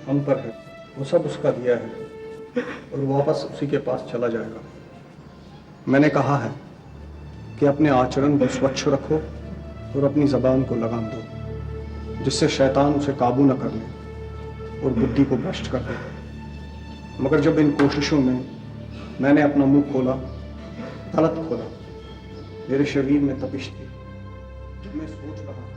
हम पर है वो सब उसका दिया है और वापस उसी के पास चला जाएगा। मैंने कहा है कि अपने आचरण को स्वच्छ रखो और अपनी जबान को लगाम दो, जिससे शैतान उसे काबू न कर ले और बुद्धि को भ्रष्ट कर दे। मगर जब इन कोशिशों में मैंने अपना मुंह खोला, गलत खोला, मेरे शरीर में तपिश थी। मैं सोच रहा था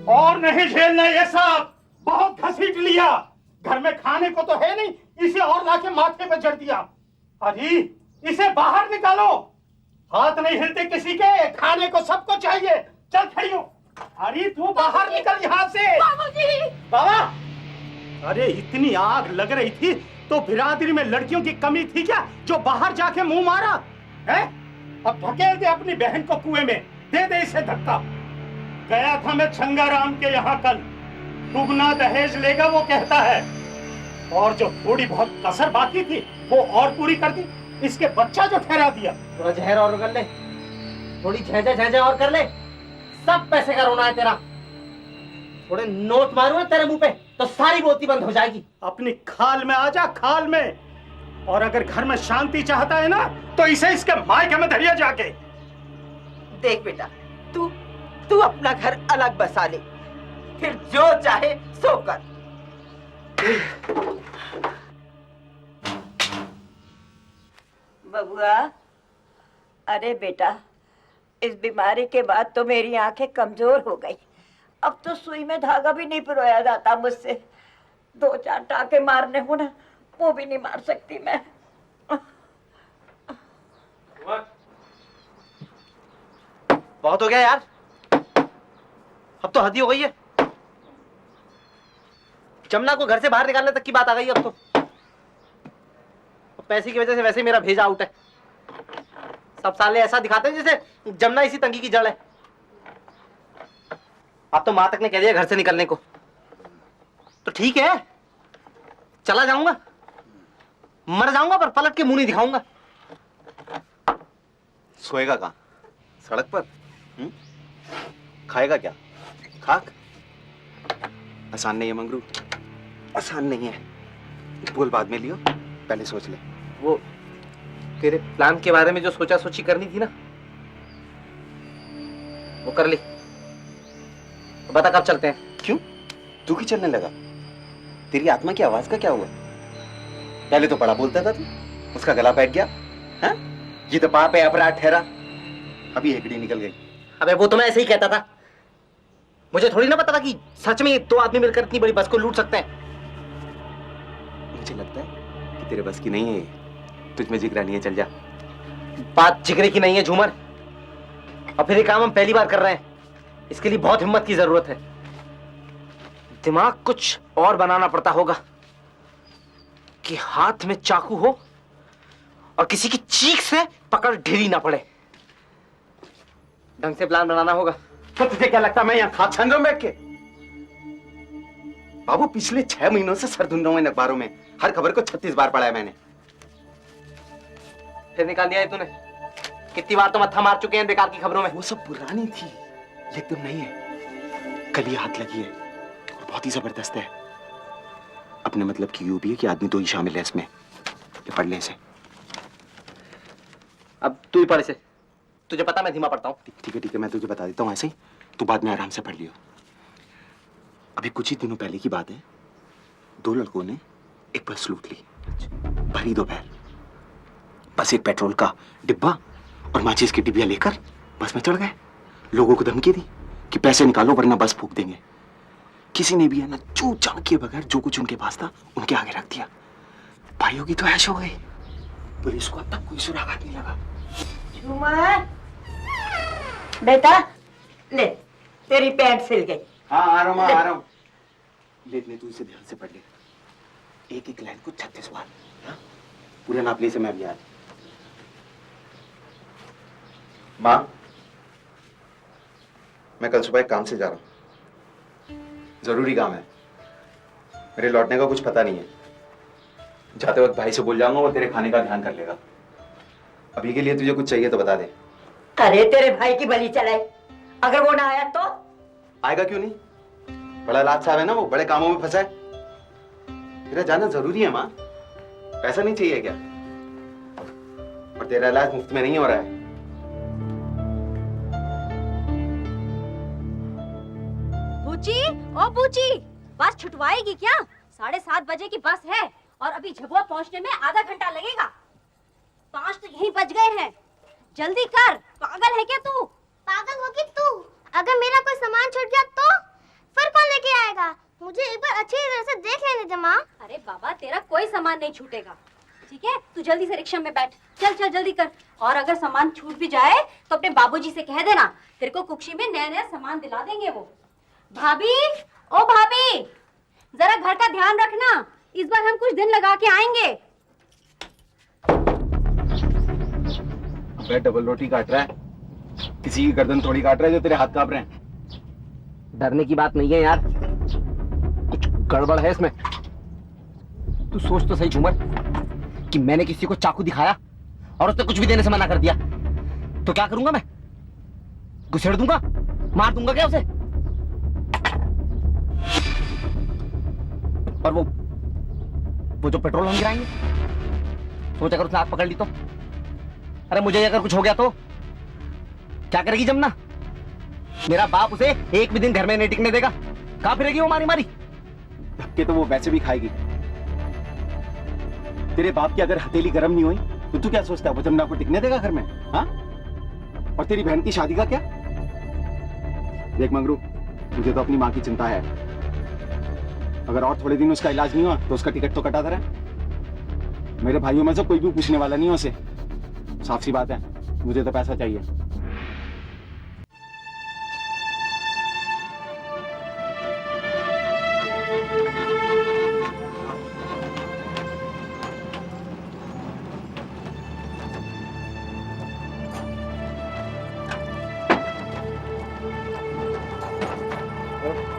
और नहीं झेलना ये सब, बहुत घसीट लिया। घर में खाने को तो है नहीं, इसे और लाके माथे पे जड़ दिया। अरे इसे बाहर निकालो, हाथ नहीं हिलते किसी के, खाने को सबको चाहिए। चल खड़ी हो। अरे तू बाहर निकल यहाँ से। बाबूजी! बाबा, अरे इतनी आग लग रही थी तो बिरादरी में लड़कियों की कमी थी क्या जो बाहर जाके मुंह मारा है? अब धकेल दे अपनी बहन को कुएं में, दे दे इसे धक्का। गया था मैं छंगाराम के यहाँ कल, दुगना दहेज लेगा वो कहता है, और जो थोड़ी बहुत कसर बाकी थी वो और पूरी कर दी। इसके बच्चा जो ठहरा दिया। थोड़ा जहर और कर ले, थोड़ी झेझा और कर ले, सब पैसे का रोना है तेरा। थोड़े नोट मारूंगा तेरे मुंह पे तो सारी बोती बंद हो जाएगी। अपनी खाल में आजा, खाल में। और अगर घर में शांति चाहता है ना तो इसे इसके मायके में धरिया जाके। देख बेटा, तू अपना घर अलग बसा ले, फिर जो चाहे सो कर। बबुआ, अरे बेटा, इस बीमारी के बाद तो मेरी आंखें कमजोर हो गई। अब तो सुई में धागा भी नहीं पिरोया जाता मुझसे। 2-4 टाके मारने हो ना, वो भी नहीं मार सकती मैं। बहुत हो गया यार, अब तो हद ही हो गई है। जमुना को घर से बाहर निकालने तक की बात आ गई अब तो। पैसे की वजह से वैसे ही मेरा भेजा आउट है। सब साले ऐसा दिखाते हैं जैसे जमुना इसी तंगी की जड़ है। अब तो मां तक ने कह दिया घर से निकलने को, तो ठीक है, चला जाऊंगा, मर जाऊंगा पर पलट के मुंह नहीं दिखाऊंगा। सोएगा कहाँ? सड़क पर? खाएगा क्या? खाक? आसान नहीं है मंगरू, आसान नहीं है। बोल बाद में लियो, पहले सोच ले। वो तेरे प्लान के बारे में जो सोचा सोची करनी थी ना, वो कर ली। बता कब चलते हैं? क्यों? तू क्यों चलने लगा? तेरी आत्मा की आवाज का क्या हुआ? पहले तो बड़ा बोलता था तू, उसका गला बैठ गया। हाँ? ये तो पाप है, अपराध ठहरा, अभी हेकड़ी निकल गई। अबे वो तो मैं ऐसे ही कहता था, मुझे थोड़ी ना पता था कि सच में 2 आदमी मिलकर इतनी बड़ी बस को लूट सकते हैं। मुझे लगता है कि तेरे बस की नहीं है ये, तुझ में जिगरा नहीं है, चल जा। बात जिगरे की नहीं है झूमर, और फिर ये काम हम पहली बार कर रहे हैं, इसके लिए बहुत हिम्मत की जरूरत है। दिमाग कुछ और बनाना पड़ता होगा कि हाथ में चाकू हो और किसी की चीख से पकड़ ढीली ना पड़े। ढंग से प्लान बनाना होगा। तो तुझे क्या लगता है मैं यहाँ खाक छान रहा हूं बैठ के? बाबू पिछले 6 महीनों से सर धुन रहा हूं इन अखबारों में, हर खबर को 36 बार पढ़ा है मैंने। फिर निकाल दिया है तूने? कितनी बार तो मत्था मार चुके हैं बेकार की खबरों में। वो सब पुरानी थी, एकदम नहीं है, कल ही हाथ लगी है और बहुत ही जबरदस्त है। अपने मतलब की यूं भी है कि आदमी 2 ही शामिल है इसमें। ये पढ़ ले इसे। अब तू ही पढ़ इसे, तुझे पता मैं धीमा पढ़ता हूँ। ठीक है, मैं तुझे बता देता हूँ ऐसे ही, तू बाद में आराम से पढ़ लियो। अभी कुछ ही दिनों पहले की बात है, 2 लड़कों ने एक बस लूट ली, भरी दोपहर। बस एक पेट्रोल का डिब्बा और माचिस की डिब्बियां लेकर बस में चढ़ गए। लोगों को धमकी दी कि पैसे निकालो वरना बस फूंक देंगे। किसी ने भी है ना चू चाक किए बगैर जो कुछ उनके पास था उनके आगे रख दिया। भाइयों की तो ऐश हो गई। पुलिस को अब तक कोई सुराग नहीं लगा। झूमर बेटा, ले तेरी पैंट सिल गई। हाँ आ रहा हूँ, आ रहा हूँ। ले तू इसे ध्यान से पढ़ ले, एक लाइन को 36 बार। हाँ? पूरे नाप ली से मैं भी याद। माँ, मैं कल सुबह एक काम से जा रहा हूँ, जरूरी काम है। मेरे लौटने का कुछ पता नहीं है। जाते वक्त भाई से बोल जाऊंगा, वो तेरे खाने का ध्यान कर लेगा। अभी के लिए तुझे कुछ चाहिए तो बता दे। अरे तेरे भाई की बलि चढ़ाई, अगर वो ना आया तो? आएगा क्यों नहीं? बड़ा लाट साहब है ना, वो बड़े कामों में फंसा है। तेरा जाना जरूरी है माँ, पैसा नहीं चाहिए क्या? और तेरा इलाज मुफ्त में नहीं हो रहा है। बूची, ओ बूची, बस छुटवाएगी क्या? 7:30 बजे की बस है और अभी झबुआ पहुंचने में आधा घंटा लगेगा। 5 तो यहीं बज गए हैं। जल्दी कर, पागल है क्या तू? पागल होगी तू। अगर मेरा कोई सामान छूट गया तो फिर कौन लेके आएगा? मुझे एक बार अच्छी तरह से देख लेने दे माँ। अरे बाबा, तेरा कोई सामान नहीं छूटेगा, ठीक है? तू जल्दी से रिक्शा में बैठ। चल चल जल्दी कर। और अगर सामान छूट भी जाए तो अपने बाबूजी से कह देना, तेरे को कुक्षी में नया नया सामान दिला देंगे वो। भाभी, ओ भाभी, जरा घर का ध्यान रखना, इस बार हम कुछ दिन लगा के आएंगे। अबे डबल रोटी काट रहा है, किसी की गर्दन थोड़ी काट रहा है जो तेरे हाथ कांप रहे हैं। डरने की बात नहीं है यार, कुछ गड़बड़ है इसमें। तू सोच तो सही झूमर, कि मैंने किसी को चाकू दिखाया और उसने कुछ भी देने से मना कर दिया तो क्या करूंगा मैं? घुसेड़ दूंगा, मार दूंगा क्या उसे? और वो जो पेट्रोल हम गिराएंगे, सोच अगर उसने आग पकड़ ली तो? अरे मुझे अगर कुछ हो गया तो क्या करेगी जमुना? मेरा बाप उसे एक भी दिन घर में नहीं टिकने देगा। कहां फिरेगी वो मारी मारी? धक्के तो वो वैसे भी खाएगी। तेरे बाप की अगर हथेली गर्म नहीं हुई तो तू क्या सोचता है वो जमुना को टिकने देगा घर में? हाँ? और तेरी बहन की शादी का क्या? देख मंगरू, मुझे तो अपनी माँ की चिंता है। अगर और थोड़े दिन उसका इलाज नहीं हुआ तो उसका टिकट तो कटा दे रहा। मेरे भाइयों में से कोई भी पूछने वाला नहीं है उसे। साफ सी बात है, मुझे तो पैसा चाहिए।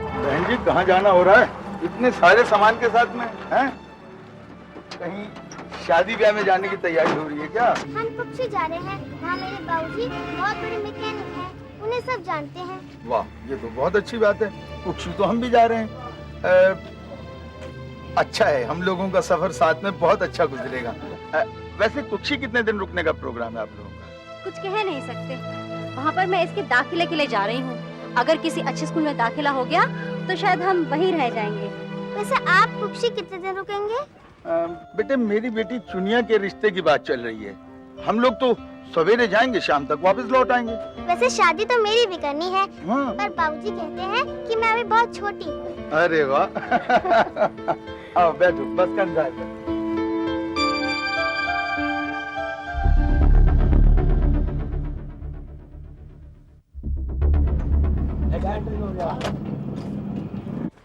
बहन जी, कहाँ जाना हो रहा है इतने सारे सामान के साथ में? हैं? कहीं शादी ब्याह में जाने की तैयारी हो रही है क्या? हम कुक्षी जा रहे हैं, वहाँ मेरे बाबूजी बहुत बड़े मैकेनिक हैं, उन्हें सब जानते हैं। वाह, ये तो बहुत अच्छी बात है। कुक्षी तो हम भी जा रहे हैं। अच्छा है, हम लोगों का सफर साथ में बहुत अच्छा गुजरेगा। वैसे कुक्षी कितने दिन रुकने का प्रोग्राम है आप लोगों का? कुछ कह नहीं सकते, वहाँ पर मैं इसके दाखिले के लिए जा रही हूँ। अगर किसी अच्छे स्कूल में दाखिला हो गया तो शायद हम वहीं रह जाएंगे। वैसे आप कुक्षी कितने दिन रुकेंगे? बेटे, मेरी बेटी चुनिया के रिश्ते की बात चल रही है। हम लोग तो सवेरे जाएंगे, शाम तक वापस लौट आएंगे। वैसे शादी तो मेरी भी करनी है, हाँ। पर बाबूजी कहते हैं कि मैं अभी बहुत छोटी हूँ। अरे वाह। आओ बैठो, बस का इंतजार करो।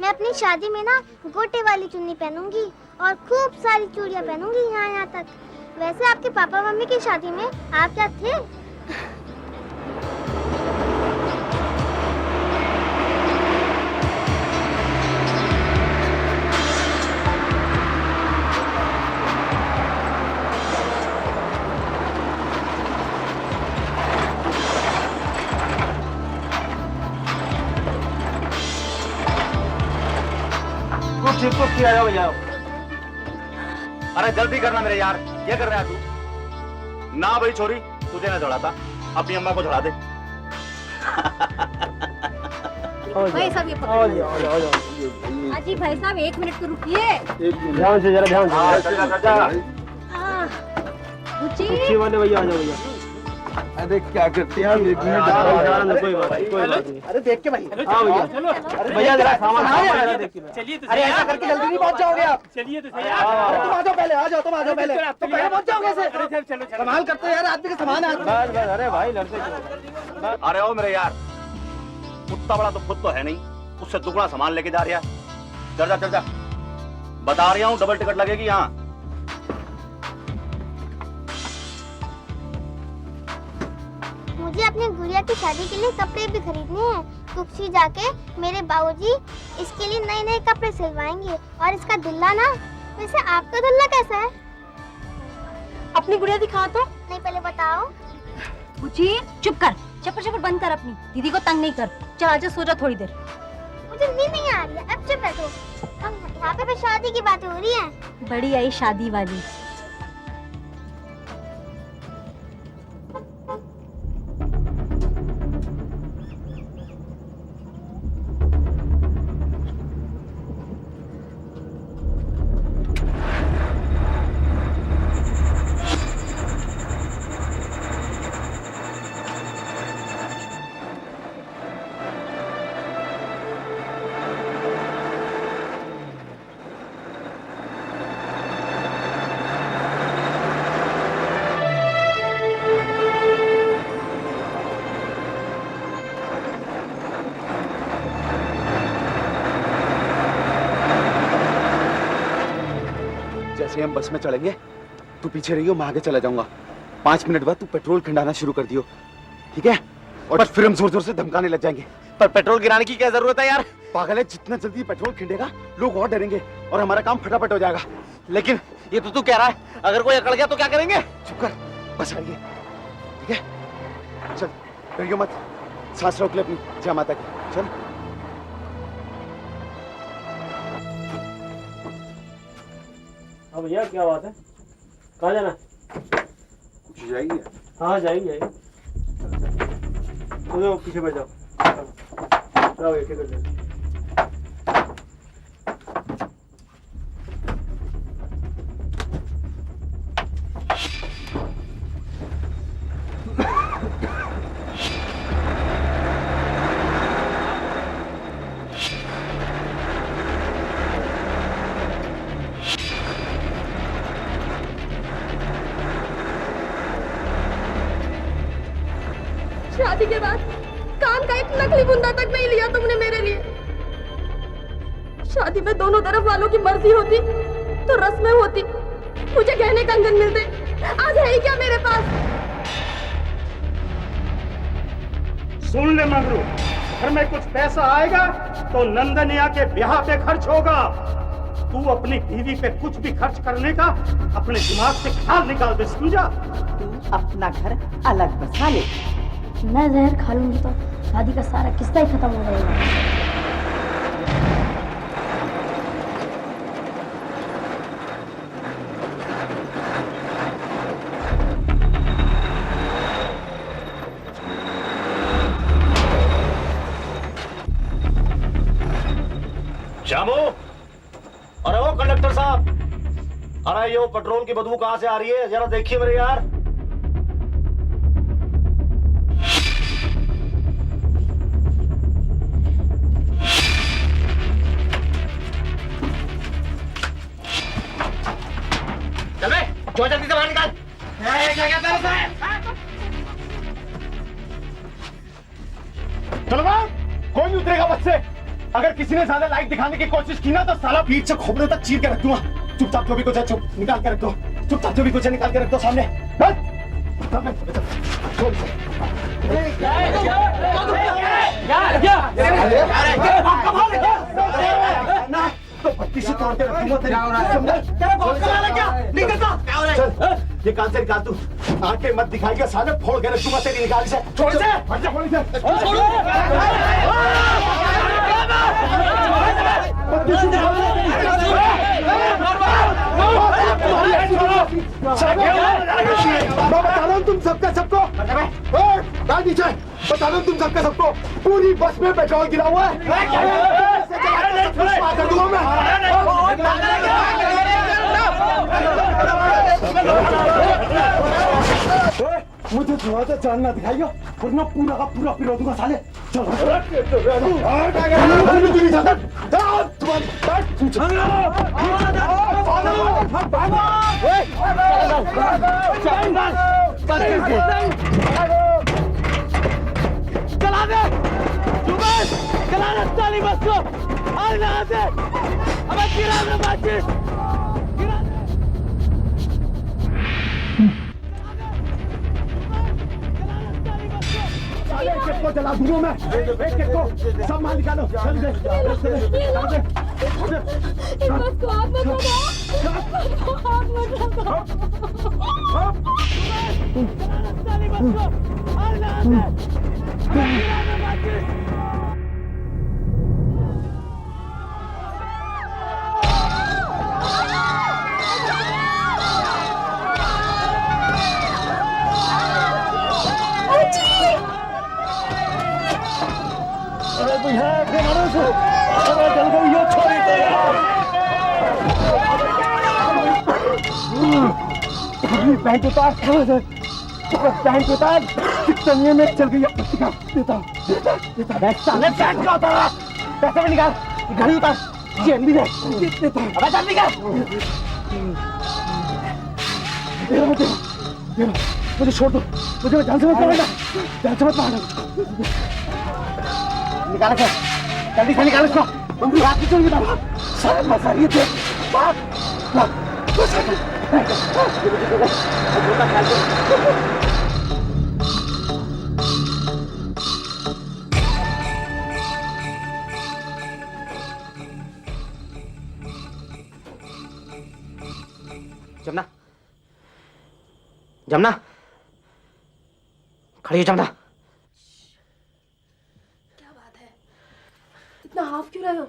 मैं अपनी शादी में ना गोटे वाली चुन्नी पहनूंगी और खूब सारी चूड़ियां पहनूंगी यहाँ तक। वैसे आपके पापा मम्मी की शादी में आप क्या थे? कुछ आ जाओ भैया। अरे जल्दी करना मेरे यार, ये कर रहा है तू? ना भाई छोरी, तुझे ना दौड़ाता, अपनी अम्मा को दौड़ा दे। भाई साहब, ये अजी भाई साहब, 1 मिनट तो रुकिए। ध्यान से, जरा ध्यान से। रुचि वाले भैया आ जाओ भैया। अरे क्या करते हैं आप? 1 मिनट कोई बात नहीं। अरे देख के भाई, हाँ भैया, चलो भैया जरा सामान चलिए तो। अरे ऐसा करके जल्दी नहीं पहुंच जाओगे आप। चलिए तो सही। तुम आ जाओ पहले, आ जाओ, तुम आ जाओ पहले। तो पहले पहुंच जाओगे ऐसे? चलो कमाल करते हो यार, आदमी का सामान है। अरे भाई लड़के। अरे ओ मेरे यार, उतना बड़ा तो खुद तो है नहीं, उससे दुगना सामान लेके जा रहा है। चल जा, बता रहा हूँ, डबल टिकट लगेगी यहाँ। मुझे अपनी गुड़िया की शादी के लिए कपड़े भी खरीदने हैं, कुक्षी जाके मेरे बाबूजी इसके लिए नए नए कपड़े सिलवाएंगे। और इसका दुल्ला ना, वैसे आपका दुल्ला कैसा है? अपनी गुड़िया दिखा तो। नहीं, पहले बताओ। बुची चुप कर, चप्पड़ चप्पड़ बंद कर अपनी, दीदी को तंग नहीं कर। चल आजा सो जा थोड़ी देर। मुझे नींद नहीं आ रही है, अब चुप बैठो। यहाँ पे शादी की बातें हो रही हैं। बड़ी आई शादी वाली। जैसे हम बस में चढ़ेंगे तू पीछे रहियो, मैं आगे चला जाऊंगा। 5 मिनट बाद तू पेट्रोल खिंडाना शुरू कर दियो, ठीक है? और फिर हम जोर जोर से धमकाने लग जाएंगे। पर पेट्रोल गिराने की क्या जरूरत है यार? पागल है, जितना जल्दी पेट्रोल खिंडेगा लोग और डरेंगे और हमारा काम फटाफट हो जाएगा। लेकिन ये तो तू कह रहा है, अगर कोई अकड़ गया तो क्या करेंगे? चुप कर, बस आ रही है, ठीक है? चल डरियो मत, सांस रोक ले अपनी, जय माता की। चल हाँ भैया, क्या बात है? कहाँ जाना है? कुछ जाएगी? हाँ जाएंगे। चलो पीछे बैठ जाओ। जाओ एक एक करके। शादी के बाद कान का एक नकली बुंदा तक नहीं लिया तुमने मेरे लिए। शादी में दोनों तरफ वालों की मर्जी होती तो रस्में होती, मुझे गहने कंगन मिलते। आज है ही क्या मेरे पास? सुन ले मंगरू, घर में कुछ पैसा आएगा तो नंदनिया के ब्याह पे खर्च होगा। तू अपनी बीवी पे कुछ भी खर्च करने का अपने दिमाग से ख्याल निकाल दे, समझा? तू अपना घर अलग बसा ले। मैं जहर खा लूंगी तो शादी का सारा किस्सा ही खत्म हो जाएगा। श्यामू, अरे वो कंडक्टर साहब, अरे ये पेट्रोल की बदबू कहां से आ रही है, जरा देखिए मेरे यार। चल बे, जो जल्दी से बाहर निकाल। चलो भाई, कोई नहीं उतरेगा बस से। अगर किसी ने ज्यादा लाइट दिखाने की कोशिश की ना तो साला पीठ से खोपड़े तक चीर के रख दूंगा। चुपचाप जो भी कुछ है चुप निकाल के रख दो, चुपचाप जो भी कुछ है निकाल के रख दो सामने। तो पत्ती से तोड़ के रख दूंगा तेरी। ये कान से निकाल तू, आंखें मत दिखाएगा साले, फोड़ के रख दूंगा तेरी निकाली से। छोड़ से, हट जा गोली से। मैं बता रहा हूँ तुम सबका सबको, नीचे बता रहा हूँ तुम सबका सबको, पूरी बस में पेट्रोल गिरा हुआ है। कर दूंगा मैं। मुझे थोड़ा सा जानना दिखाइयो वरना पूरा का पूरा पिरो दूंगा साले। चलो चला दे जुबैर, चला रास्ता नहीं बस को। आज यहाँ से अब गिरा दे बातचीत। जला दूंगा मैं। एक एक को सब माल निकालो। चल पैंट उतार, पैंट उतार, तनिए में चल गई। देता साले पैंट का उतार, पैसे में निकाल, घड़ी उतार, चेन भी दे, अबे चल निकाल। मुझे छोड़ दो, मुझे ध्यान से मत मारना, ध्यान से मत मारना। निकाल कर, जल्दी से निकाल इसको। तुम रात की चोरी बता, सारे मसाले थे। जमुना, जमुना, खड़ी हो जमुना। क्या बात है, इतना हाफ क्यों रहे हो?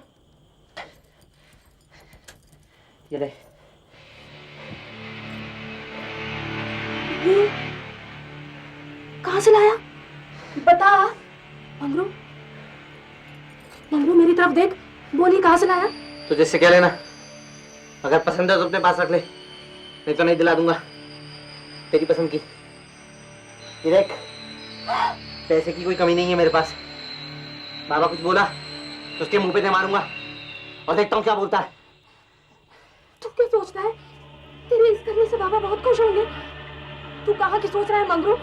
ये ले। ये कहाँ से लाया? बता। मंगरू, मंगरू मेरी तरफ देख, बोली कहाँ से लाया? तो जिससे कह लेना, अगर पसंद है तो अपने पास रख ले, नहीं तो नहीं दिला दूंगा। तेरी पसंद की। ये देख, पैसे की कोई कमी नहीं है मेरे पास। बाबा कुछ बोला तो उसके मुंह पे दे मारूंगा, और देखता हूँ क्या बोलता है। तू क्या सोचता है? तेरे इस करने से बाबा बहुत खुश होंगे। तू कहाँ की सोच रहा है मंगरू?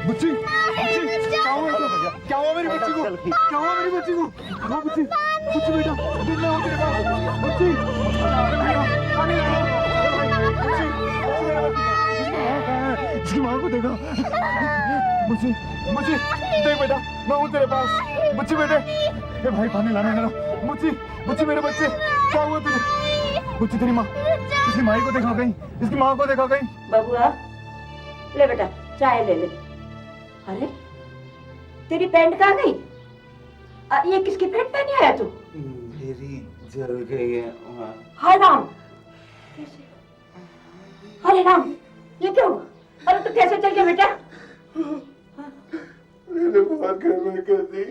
बच्ची, क्या हुआ मेरी बच्ची को? क्या हुआ मेरी बच्ची को? हाँ बच्ची, बच्ची बेटा, मैं हूँ तेरे पास। बच्ची, इसकी माँ को देखा। बच्ची, बच्ची, देख बेटा, मैं हूँ तेरे पास। बच्ची बेटे, ए भाई पानी लाने लगा। बच्ची, बच्ची मेरे बच्चे, क्या हुआ तुझे? बच्ची तेरी माँ, इसकी माँ को देखा कहीं? इसकी माँ को देखा कहीं? बबुआ, ले बेटा चाय ले ले। अरे तेरी पैंट कहाँ गई? ये किसकी पैंट पहनी आया तू? मेरी जल गई है। हाय राम, अरे राम, ये क्या हुआ? अरे तू कैसे चल गया बेटा? मैंने बहुत गलत कर दी।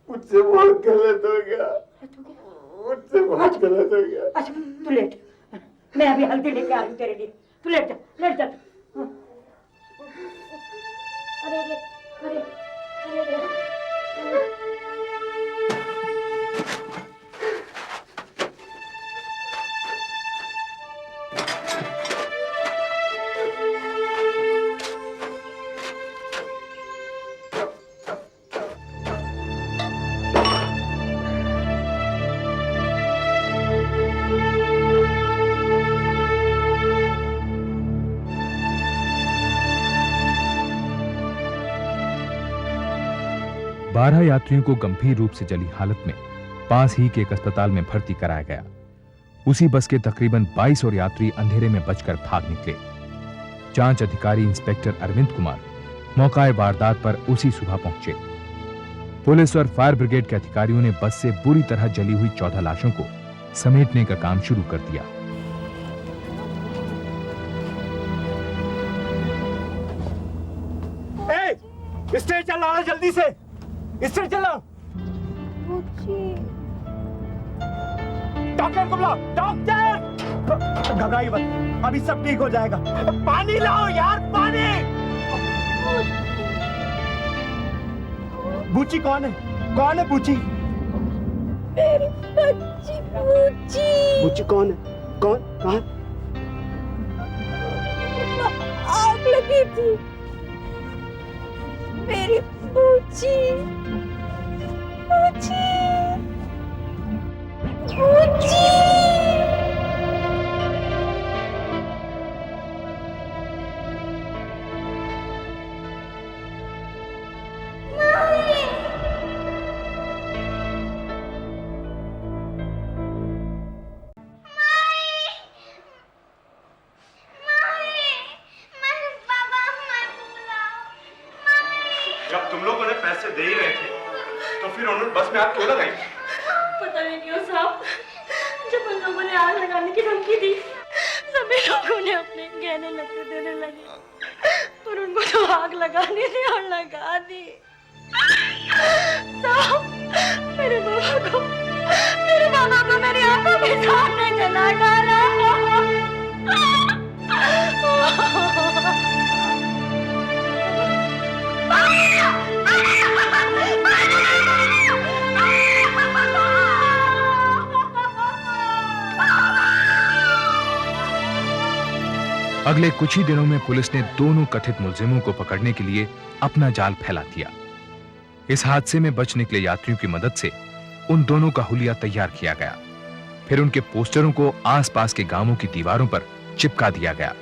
मुझसे बहुत गलत हो गया। मुझसे बहुत गलत हो गया। अच्छा तू लेट, मैं अभी हल्दी लेके आ रही हूँ तेरे लिए। तू लेट जा, लेट जा। अरे अरे अरे अरे बारह यात्रियों को गंभीर रूप से जली हालत में पास ही के एक अस्पताल में भर्ती कराया गया। उसी बस के तकरीबन 22 और यात्री अंधेरे में बचकर भाग निकले। जांच अधिकारी इंस्पेक्टर अरविंद कुमार मौका वारदात पर उसी सुबह पहुंचे। पुलिस और फायर ब्रिगेड के अधिकारियों ने बस से बुरी तरह जली हुई 14 लाशों को समेटने का काम शुरू कर दिया। स्टेज चल रहा है, जल्दी से स्टेज चल रहा। डॉक्टर को बुलाओ, डॉक्टर। घबराइए मत, अभी सब ठीक हो जाएगा। पानी लाओ यार, पानी। बूची कौन है? कौन है बूची? मेरी बच्ची बूची। बूची कौन है? कौन? कहाँ? आग लगी थी। मेरी पूछी पूछी पूछी। जब तुम लोगों ने पैसे दे ही रहे थे तो फिर उन्होंने बस में आग क्यों लगाई? पता नहीं क्यों साहब, जब उन लोगों ने आग लगाने की धमकी दी सभी लोगों ने अपने गहने लत्ते देने लगे, पर उनको तो आग लगानी थी और लगा दी। साहब, मेरे बाबा को मेरी आंखों के सामने जला डाला। अगले कुछ ही दिनों में पुलिस ने दोनों कथित मुलजिमों को पकड़ने के लिए अपना जाल फैला दिया। इस हादसे में बच निकले यात्रियों की मदद से उन दोनों का हुलिया तैयार किया गया। फिर उनके पोस्टरों को आसपास के गांवों की दीवारों पर चिपका दिया गया।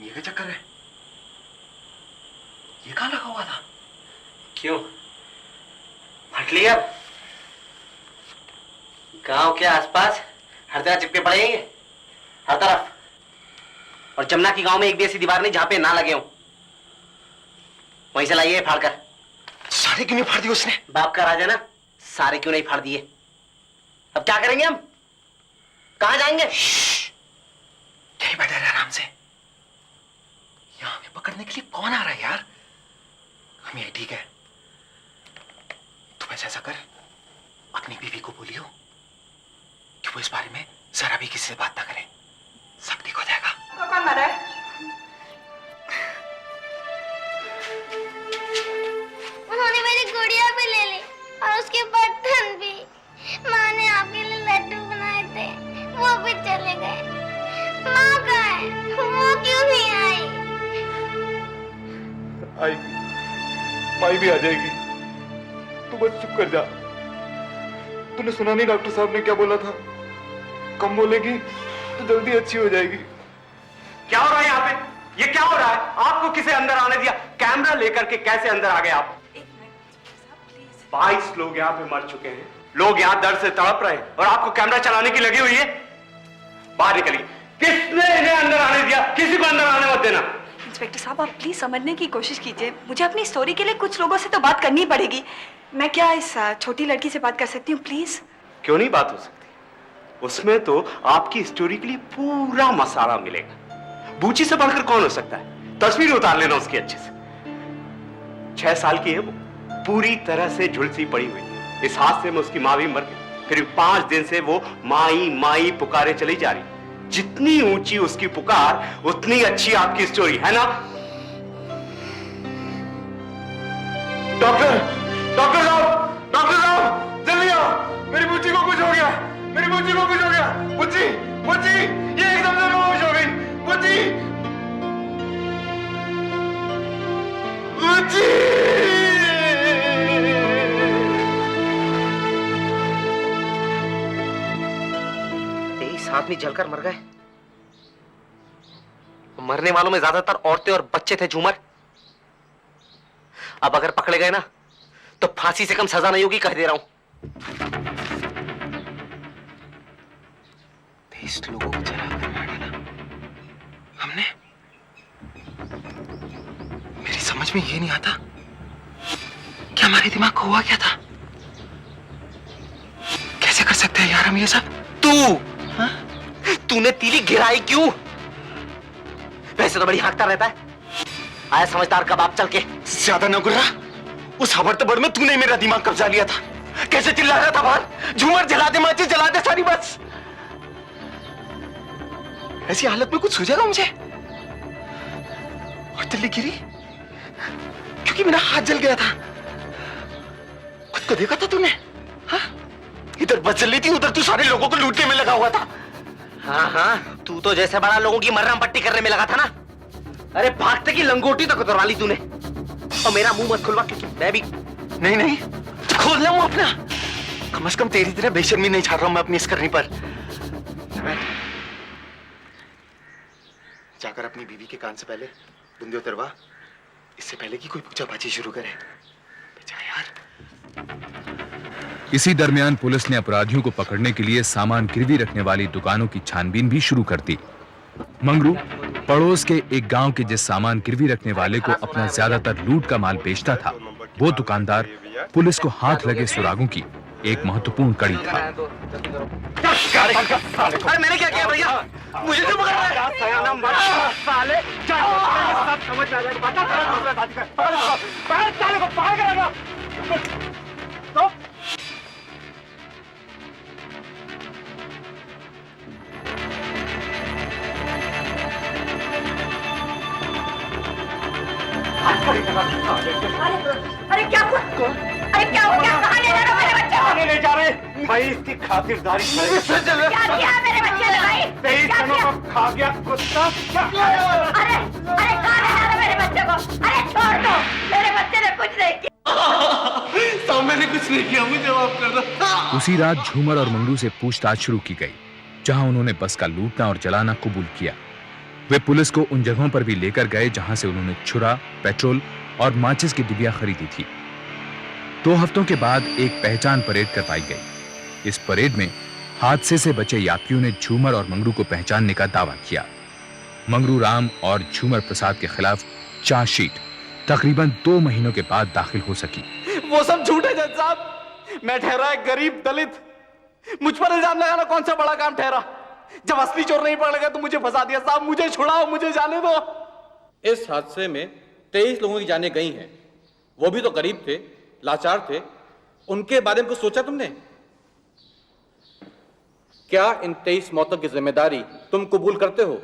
ये क्या चक्कर है? ये कहां लगा हुआ था? क्यों फट लिया? गांव के आसपास हर जगह चिपके पड़े हैं हर तरफ, और जमुना की गांव में एक भी ऐसी दीवार नहीं जहां पे ना लगे हों। वहीं से लाइए फाड़ कर। सारे क्यों नहीं फाड़ दिए उसने? बाप का राजा ना, सारे क्यों नहीं फाड़ दिए? अब क्या करेंगे हम? कहां जाएंगे? यही बैठे रहे आराम से। यहां हमें पकड़ने के लिए कौन आ रहा है यार? हम यही ठीक है। तुम ऐसा कर, अपनी बीवी को बोलियो कि वो इस बारे में जरा भी किसी से बात ना करे। सब ठीक हो जाएगा। कौन मरा है? उन्होंने मेरी गुड़िया भी ले ली और उसके बर्तन भी। माँ ने आपके लिए लड्डू बनाए थे, वो भी चले गए। माँ कहाँ है? वो क्यों नहीं आई? आएगी, माई भी आ जाएगी। तू बस चुप कर जा। तूने सुना नहीं डॉक्टर साहब ने क्या बोला था? कम बोलेगी तो जल्दी अच्छी हो जाएगी। क्या हो रहा है यहाँ पे? ये क्या हो रहा है? आपको किसे अंदर आने दिया? कैमरा लेकर के कैसे अंदर आ गए आप? 22 लोग यहाँ पे मर चुके हैं, लोग यहाँ दर्द से तड़प रहे हैं और आपको कैमरा चलाने की लगी हुई है। बाहर निकलिए। किसने इन्हें अंदर आने दिया? किसी को अंदर आने मत देना। इंस्पेक्टर साहब, आप प्लीज समझने की कोशिश कीजिए। मुझे अपनी स्टोरी के लिए कुछ लोगों से तो बात करनी पड़ेगी। मैं क्या इस छोटी लड़की से बात कर सकती हूँ प्लीज? क्यों नहीं बात हो सकती? उसमें तो आपकी स्टोरी के लिए पूरा मसाला मिलेगा। बूची से बढ़कर कौन हो सकता है? तस्वीर उतार लेना उसकी अच्छे से। 6 साल की है वो, पूरी तरह से झुलसी पड़ी हुई है। इस हादसे में उसकी माँ भी मर गई। करीब 5 दिन से वो माई माई पुकारे चली जा रही। जितनी ऊंची उसकी पुकार उतनी अच्छी आपकी स्टोरी है ना? डॉक्टर, डॉक्टर साहब, जल्दी आओ। मेरी बुच्ची को कुछ हो गया। मेरी बुच्ची को कुछ हो गया। बुच्ची, बुच्ची, ये एकदम से बेहोश हो गई। बुच्ची, बुच्ची। 23 आदमी जलकर मर गए। मरने वालों में ज्यादातर औरतें और बच्चे थे झूमर। अब अगर पकड़े गए ना तो फांसी से कम सजा नहीं होगी, कह दे रहा हूं। 23 लोगों को जलाकर मार डाला हमने। मेरी समझ में ये नहीं आता कि हमारे दिमाग को हुआ क्या था। कैसे कर सकते हैं यार हम ये सब? तूने तीली गिराई क्यों? वैसे तो बड़ी हाँकता रहता है। आया समझदार का बाप चल के। ज्यादा न गुर्रा। उस हबड़तबड़ में तूने मेरा दिमाग कब्जा लिया था। कैसे चिल्ला रहा था बाहर, झूमर जला दे, माची जला दे, सारी बस। ऐसी हालत में कुछ सूझेगा मुझे? और दिल्ली गिरी क्योंकि मेरा हाथ जल गया था। खुद को देखा था तूने? हाँ? इधर बस जल रही थी, उधर तू सारे लोगों को लूटने में लगा हुआ था। हाँ हाँ, तू तो जैसे बड़ा लोगों की मरहम पट्टी करने में लगा था ना। अरे भागते की लंगोटी तो कतरवा ली तूने। और मेरा मुंह मत खुलवा क्योंकि मैं भी नहीं नहीं खोल ले मुंह अपना। कम से कम तेरी तरह बेशर्मी नहीं छाड़ रहा हूं मैं अपनी इस करनी पर। जाकर अपनी बीवी के कान से पहले बुंदे उतरवा, इससे पहले कि कोई पूछा पाछी शुरू करे। बेचा यार। इसी दरमियान पुलिस ने अपराधियों को पकड़ने के लिए सामान गिरवी रखने वाली दुकानों की छानबीन भी शुरू कर दी। मंगरू पड़ोस के एक गांव के जिस सामान गिरवी रखने वाले को अपना ज्यादातर लूट का माल बेचता था, वो दुकानदार पुलिस को हाथ लगे सुरागों की एक महत्वपूर्ण कड़ी था। अरे मैंने क्या किया भैया? मुझे क्यों पकड़ रहा है? साले सब समझ आ जाएगा। बता दूसरा साथी का साले को पार करेगा। तो अरे क्या हुआ? अरे क्या हो गया? कहाँ ले जा रहे हो मेरे बच्चे को? ले जा रहे भाई, इसकी खातिरदारी क्या किया मेरे बच्चे ने भाई? 23 जनों को खा गया कुत्ता। अरे अरे कहाँ ले जा रहे हो मेरे बच्चे को? अरे छोड़ दो, मेरे बच्चे ने कुछ नहीं किया। मैंने कुछ नहीं किया, मुझे माफ कर दो। उसी रात झूमर और मंगरू से पूछताछ शुरू की गई, जहां उन्होंने बस का लूटना और जलाना कबूल किया। वे पुलिस को उन जगहों पर भी लेकर गए जहां से उन्होंने छुरा, पेट्रोल और माचिस की डिबिया खरीदी थी। 2 हफ्तों के बाद एक पहचान परेड करवाई गई। इस परेड में हादसे से बचे यात्रियों ने झूमर और मंगरू को पहचानने का दावा किया। मंगरू राम और झूमर प्रसाद के खिलाफ चार्जशीट तकरीबन 2 महीनों के बाद दाखिल हो सकी। वो सब झूठ है जज साहब। मैं ठहरा एक गरीब दलित। मुझ पर इल्जाम लगाना कौन सा बड़ा काम ठहरा? जब असली चोर नहीं पकड़ गया तो मुझे फंसा दिया। साहब मुझे छुड़ाओ, मुझे जाने दो। इस हादसे में 23 लोगों की जानें गई हैं। वो भी तो गरीब थे, लाचार थे। उनके बारे में कुछ सोचा तुमने? क्या इन 23 मौतों की जिम्मेदारी तुम कबूल करते हो?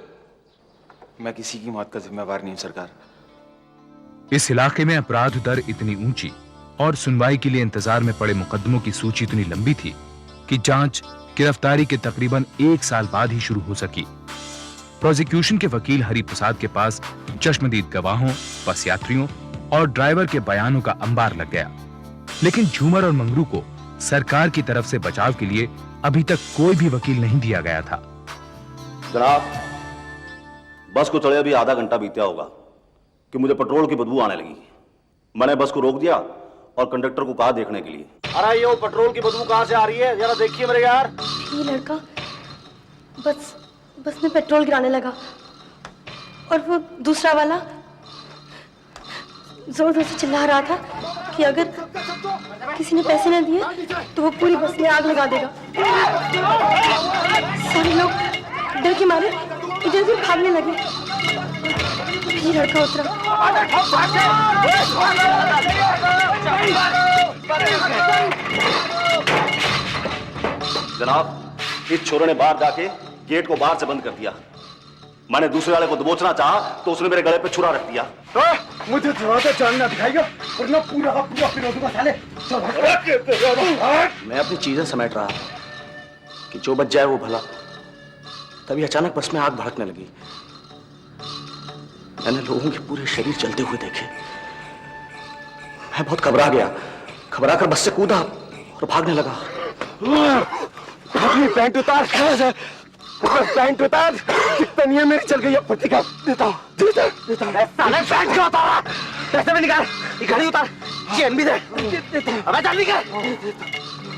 मैं किसी की मौत का जिम्मेवार नहीं हूं सरकार। इस इलाके में अपराध दर इतनी ऊंची और सुनवाई के लिए इंतजार में पड़े मुकदमों की सूची इतनी लंबी थी कि जांच गिरफ्तारी के तकरीबन 1 साल बाद ही शुरू हो सकी। प्रोसिक्यूशन के वकील हरि प्रसाद के पास चश्मदीद गवाहों, बस यात्रियों और ड्राइवर के बयानों का अंबार लग गया, लेकिन झूमर और मंगरू को सरकार की तरफ से बचाव के लिए अभी तक कोई भी वकील नहीं दिया गया था। जनाब, बस को चढ़े अभी आधा घंटा बीता होगा कि मुझे पेट्रोल की बदबू आने लगी। मैंने बस को रोक दिया और कंडक्टर को कहा देखने के लिए। अरे ये पेट्रोल की बदबू कहां से आ रही है, जरा देखिए मेरे यार। ये लड़का बस में पेट्रोल गिराने लगा और वो दूसरा वाला जोर जोर से चिल्ला रहा था कि अगर किसी ने पैसे न दिए तो वो पूरी बस में आग लगा देगा। सारे लोग डर के मारे इधर उधर भागने लगे। ये लड़का उतरा। जनाब, इस छोरे ने बाहर जाके गेट को बाहर से बंद कर दिया। मैंने दूसरे वाले को दबोचना चाहा तो उसने मेरे गले पे छुरा रख दिया। मुझे थोड़ा सा जानना दिखाएगा वरना पूरा का पूरा पिरो दूंगा साले। मैं अपनी चीजें समेट रहा था कि जो बच जाए वो भला। तभी अचानक बस में आग भड़कने लगी। मैंने लोगों के पूरे शरीर जलते हुए देखे। मैं बहुत घबरा गया। घबरा कर बस से कूदा और भागने लगा। अपनी पैंट उतार, पैंट उतार। तनिया मेरी चल गई, पत्रिका देता हूँ। साले पैंट क्यों उतारा? पैसे भी निकाल, घड़ी उतार, चेन भी दे। अबे जल्दी कर।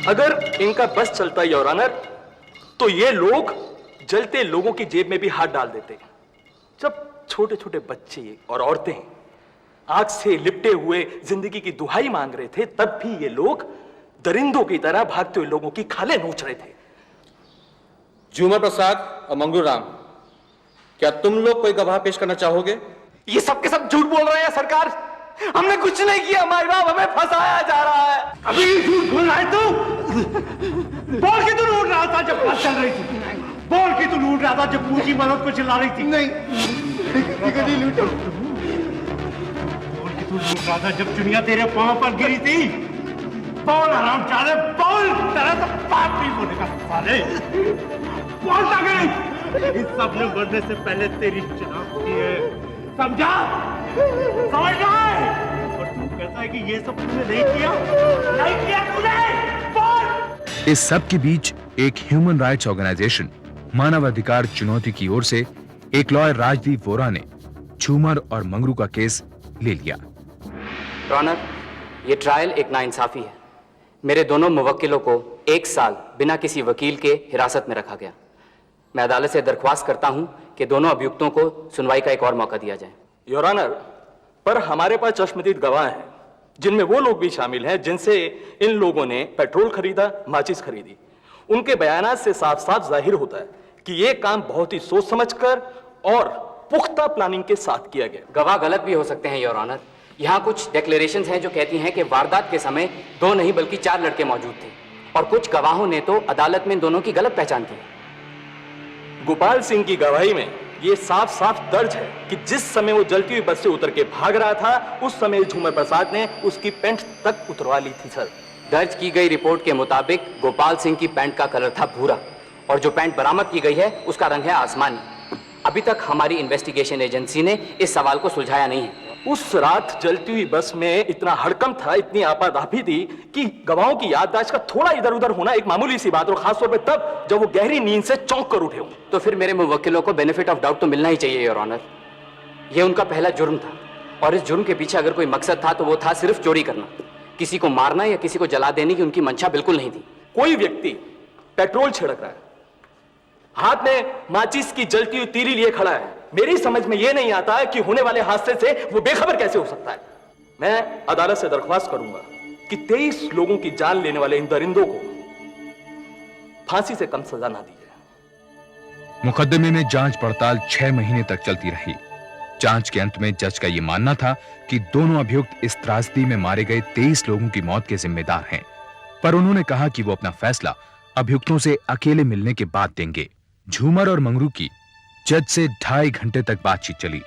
अगर इनका बस चलता योर ऑनर तो ये लोग जलते लोगों की जेब में भी हाथ डाल देते। जब छोटे छोटे बच्चे और औरतें आग से लिपटे हुए जिंदगी की दुहाई मांग रहे थे, तब भी ये लोग दरिंदों की तरह भागते हुए लोगों की खालें नोच रहे थे। झूमर प्रसाद और मंगरू राम, क्या तुम लोग कोई गवाह पेश करना चाहोगे? ये सब के सब झूठ बोल रहे हैं सरकार। हमने कुछ नहीं किया, माई बाप हमें फंसाया जा रहा है। अभी झूठ बोल रहा है तू? बोल के तू लूट रहा था जब बात चल रही थी। बोल के तू लूट रहा था जब पूरी मदद को चिल्ला रही थी। नहीं लूटो। बोल के तू लूट रहा था जब दुनिया तेरे पांव पर गिरी थी। बोल आराम चाले, बोल। तेरा तो बाप नहीं बोलेगा साले। बोल ना गई। इस सब ने मरने से पहले तेरी शनाख्त की है, समझा? समझ गए? और तू कहता है कि ये सब तूने नहीं किया? नहीं किया तूने? बोल! इस सब के बीच एक ह्यूमन राइट्स ऑर्गेनाइजेशन मानवाधिकार चुनौती की ओर से एक लॉयर राजदीप वोरा ने झूमर और मंगरू का केस ले लिया। रॉनर, ये ट्रायल एक नाइंसाफी है। मेरे दोनों मुवक्किलों को 1 साल बिना किसी वकील के हिरासत में रखा गया। मैं अदालत से दरख्वास्त करता हूं कि दोनों अभियुक्तों को सुनवाई का एक और मौका दिया जाए। योर ऑनर, पर हमारे पास चश्मदीद गवाह हैं, जिनमें वो लोग भी शामिल हैं जिनसे इन लोगों ने पेट्रोल खरीदा, माचिस खरीदी। उनके बयानात से साफ साफ जाहिर होता है कि ये काम बहुत ही सोच समझकर और पुख्ता प्लानिंग के साथ किया गया। गवाह गलत भी हो सकते हैं योर ऑनर। यहाँ कुछ डिक्लेरेशंस हैं जो कहती हैं कि वारदात के समय 2 नहीं बल्कि 4 लड़के मौजूद थे, और कुछ गवाहों ने तो अदालत में इन दोनों की गलत पहचान की। गोपाल सिंह की गवाही में ये साफ साफ दर्ज है कि जिस समय वो जलती हुई बस से उतर के भाग रहा था, उस समय झूमर प्रसाद ने उसकी पैंट तक उतरवा ली थी। सर, दर्ज की गई रिपोर्ट के मुताबिक गोपाल सिंह की पैंट का कलर था भूरा, और जो पैंट बरामद की गई है उसका रंग है आसमानी। अभी तक हमारी इन्वेस्टिगेशन एजेंसी ने इस सवाल को सुलझाया नहीं है। उस रात जलती हुई बस में इतना हड़कंप था, इतनी आपाधापी थी कि गवाहों की याददाश्त का थोड़ा इधर उधर होना एक मामूली सी बात, और खासतौर पर तब जब वो गहरी नींद से चौंक कर उठे हों। तो फिर मेरे मुवक्किलों को बेनिफिट ऑफ डाउट तो मिलना ही चाहिए योर ऑनर। ये उनका पहला जुर्म था, और इस जुर्म के पीछे अगर कोई मकसद था तो वो था सिर्फ चोरी करना। किसी को मारना या किसी को जला देने की उनकी मंशा बिल्कुल नहीं थी। कोई व्यक्ति पेट्रोल छिड़क रहा है, हाथ में माचिस की जलती हुई तीली लिए खड़ा है, मेरी समझ में यह नहीं आता है कि होने वाले हादसे से वो बेखबर कैसे हो सकता है। मैं अदालत से दरख्वास्त करूंगा कि 23 लोगों की जान लेने वाले इन दरिंदों को फांसी से कम सजा ना दी जाए। मुकदमे में जांच पड़ताल 6 महीने तक चलती रही। जांच के अंत में जज का यह मानना था कि दोनों अभियुक्त इस त्रासदी में मारे गए 23 लोगों की मौत के जिम्मेदार हैं, पर उन्होंने कहा कि वो अपना फैसला अभियुक्तों से अकेले मिलने के बाद देंगे। झूमर और मंगरू की जज से 2.5 घंटे तक बातचीत चली।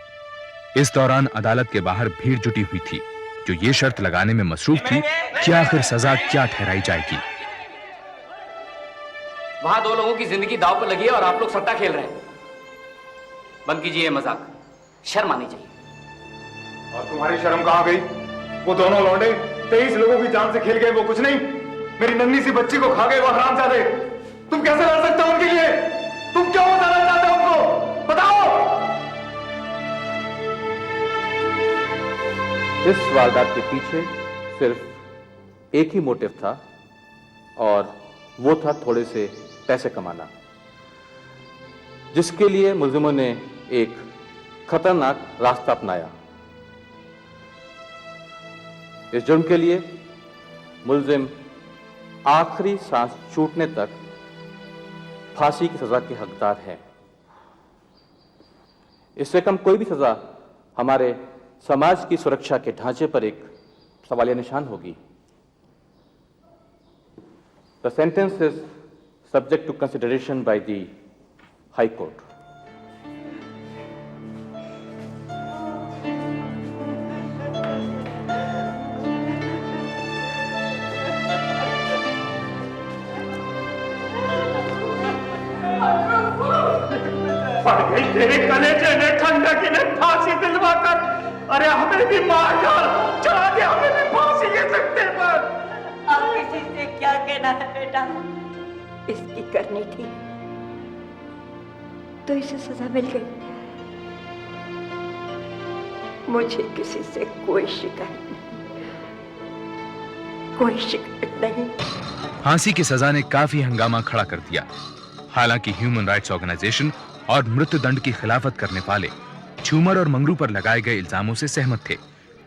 इस दौरान अदालत के बाहर भीड़ जुटी हुई थी, जो ये शर्त लगाने में मसरूफ थी कि आखिर सजा क्या ठहराई जाएगी। वहां 2 लोगों की जिंदगी दांव पर लगी है और आप लोग सट्टा खेल रहे हैं। बंद कीजिए मजाक, शर्म आनी चाहिए। और तुम्हारी शर्म कहां गई? वो दोनों लौंडे 23 लोगों की जान से खेल गए, वो कुछ नहीं, मेरी नन्ही सी बच्ची को खा गए वो हरामजादे। तुम कैसे लड़ सकते हो उनके लिए? तुम क्यों बचाना चाहते हो उनको? बताओ। इस वारदात के पीछे सिर्फ एक ही मोटिव था, और वो था थोड़े से पैसे कमाना, जिसके लिए मुलजिमों ने एक खतरनाक रास्ता अपनाया। इस जुर्म के लिए मुलजिम आखिरी सांस छूटने तक फांसी की सजा के हकदार हैं। इससे कम कोई भी सजा हमारे समाज की सुरक्षा के ढांचे पर एक सवालिया निशान होगी। The sentence is subject to consideration by the High Court. तेरे कलेजे ने ठंडक ने फांसी दिलवा कर, अरे हमें भी मार डाल, चला दे हमें भी फांसी के सख्ते पर। अब किसी से क्या कहना है बेटा? इसकी करनी थी तो इसे सजा मिल गई। मुझे किसी से कोई शिकायत नहीं, कोई शिकायत नहीं। फांसी की सजा ने काफी हंगामा खड़ा कर दिया। हालांकि ह्यूमन राइट्स ऑर्गेनाइजेशन और मृत्युदंड की खिलाफत करने वाले झूमर और मंगरू पर लगाए गए इल्जामों से सहमत थे,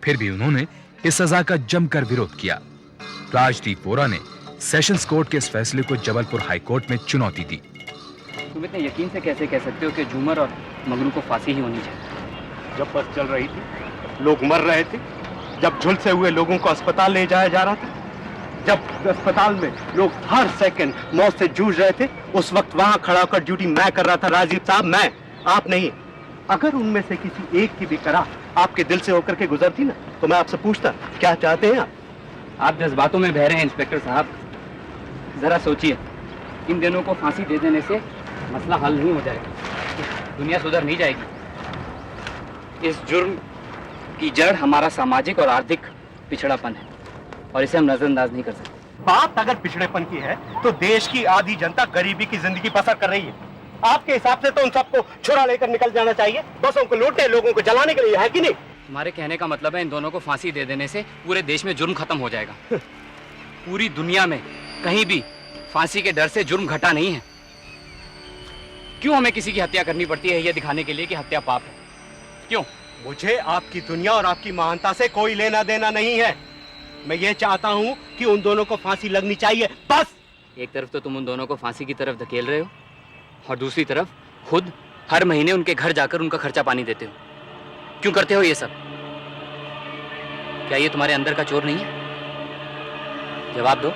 फिर भी उन्होंने इस सजा का जमकर विरोध किया। राजदीप वोरा ने सेशंस कोर्ट के इस फैसले को जबलपुर हाई कोर्ट में चुनौती दी। तुम इतने यकीन से कैसे कह सकते हो कि झूमर और मंगरू को फांसी ही होनी चाहिए? जब बस चल रही थी, लोग मर रहे थे, जब झुलसे हुए लोगों को अस्पताल ले जाया जा रहा था, जब अस्पताल में लोग हर सेकंड मौत से जूझ रहे थे, उस वक्त वहां खड़ा होकर ड्यूटी मैं कर रहा था। राजीव साहब, मैं, आप नहीं। अगर उनमें से किसी एक की भी करा आपके दिल से होकर के गुजरती ना, तो मैं आपसे पूछता क्या चाहते हैं आप जज्बातों में बह रहे हैं इंस्पेक्टर साहब। जरा सोचिए, इन दोनों को फांसी दे देने से मसला हल नहीं हो जाएगा। दुनिया सुधर नहीं जाएगी। इस जुर्म की जड़ हमारा सामाजिक और आर्थिक पिछड़ापन है और इसे हम नजरअंदाज नहीं कर सकते। बात अगर पिछड़ेपन की है तो देश की आधी जनता गरीबी की जिंदगी बसर कर रही है। आपके हिसाब से तो उन सबको छुरा लेकर निकल जाना चाहिए, बसों को लूटने, लोगों को जलाने के लिए, है कि नहीं? हमारे कहने का मतलब है इन दोनों को फांसी दे देने से पूरे देश में जुर्म खत्म हो जाएगा। पूरी दुनिया में कहीं भी फांसी के डर से जुर्म घटा नहीं है। क्यों हमें किसी की हत्या करनी पड़ती है ये दिखाने के लिए कि हत्या पाप है? क्यों? मुझे आपकी दुनिया और आपकी महानता से कोई लेना देना नहीं है। मैं ये चाहता हूं कि उन दोनों को फांसी लगनी चाहिए, बस। एक तरफ तो तुम उन दोनों को फांसी की तरफ धकेल रहे हो और दूसरी तरफ खुद हर महीने उनके घर जाकर उनका खर्चा पानी देते हो। क्यों करते हो ये सब? क्या ये तुम्हारे अंदर का चोर नहीं है? जवाब दो।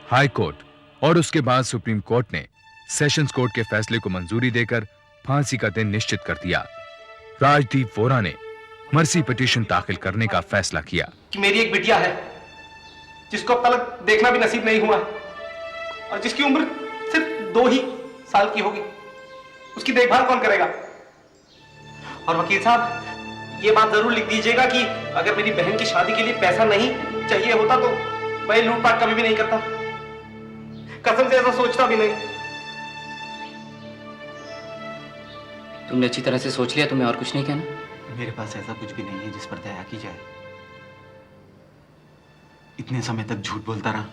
हाई कोर्ट और उसके बाद सुप्रीम कोर्ट ने सेशंस कोर्ट के फैसले को मंजूरी देकर फांसी का दिन निश्चित कर दिया। राजदीप वोरा ने मर्सी पिटीशन दाखिल करने का फैसला किया कि मेरी एक बिटिया है जिसको अब तक देखना भी नसीब नहीं हुआ और जिसकी उम्र सिर्फ 2 ही साल की होगी। उसकी देखभाल कौन करेगा? और वकील साहब, ये बात जरूर लिख दीजिएगा कि अगर मेरी बहन की शादी के लिए पैसा नहीं चाहिए होता तो मैं लूटपाट कभी भी नहीं करता। कसम से ऐसा सोचता भी नहीं। तुमने अच्छी तरह से सोच लिया, तुम्हें और कुछ नहीं कहना? मेरे पास ऐसा कुछ भी नहीं है जिस पर दया की जाए। इतने समय तक झूठ बोलता रहा,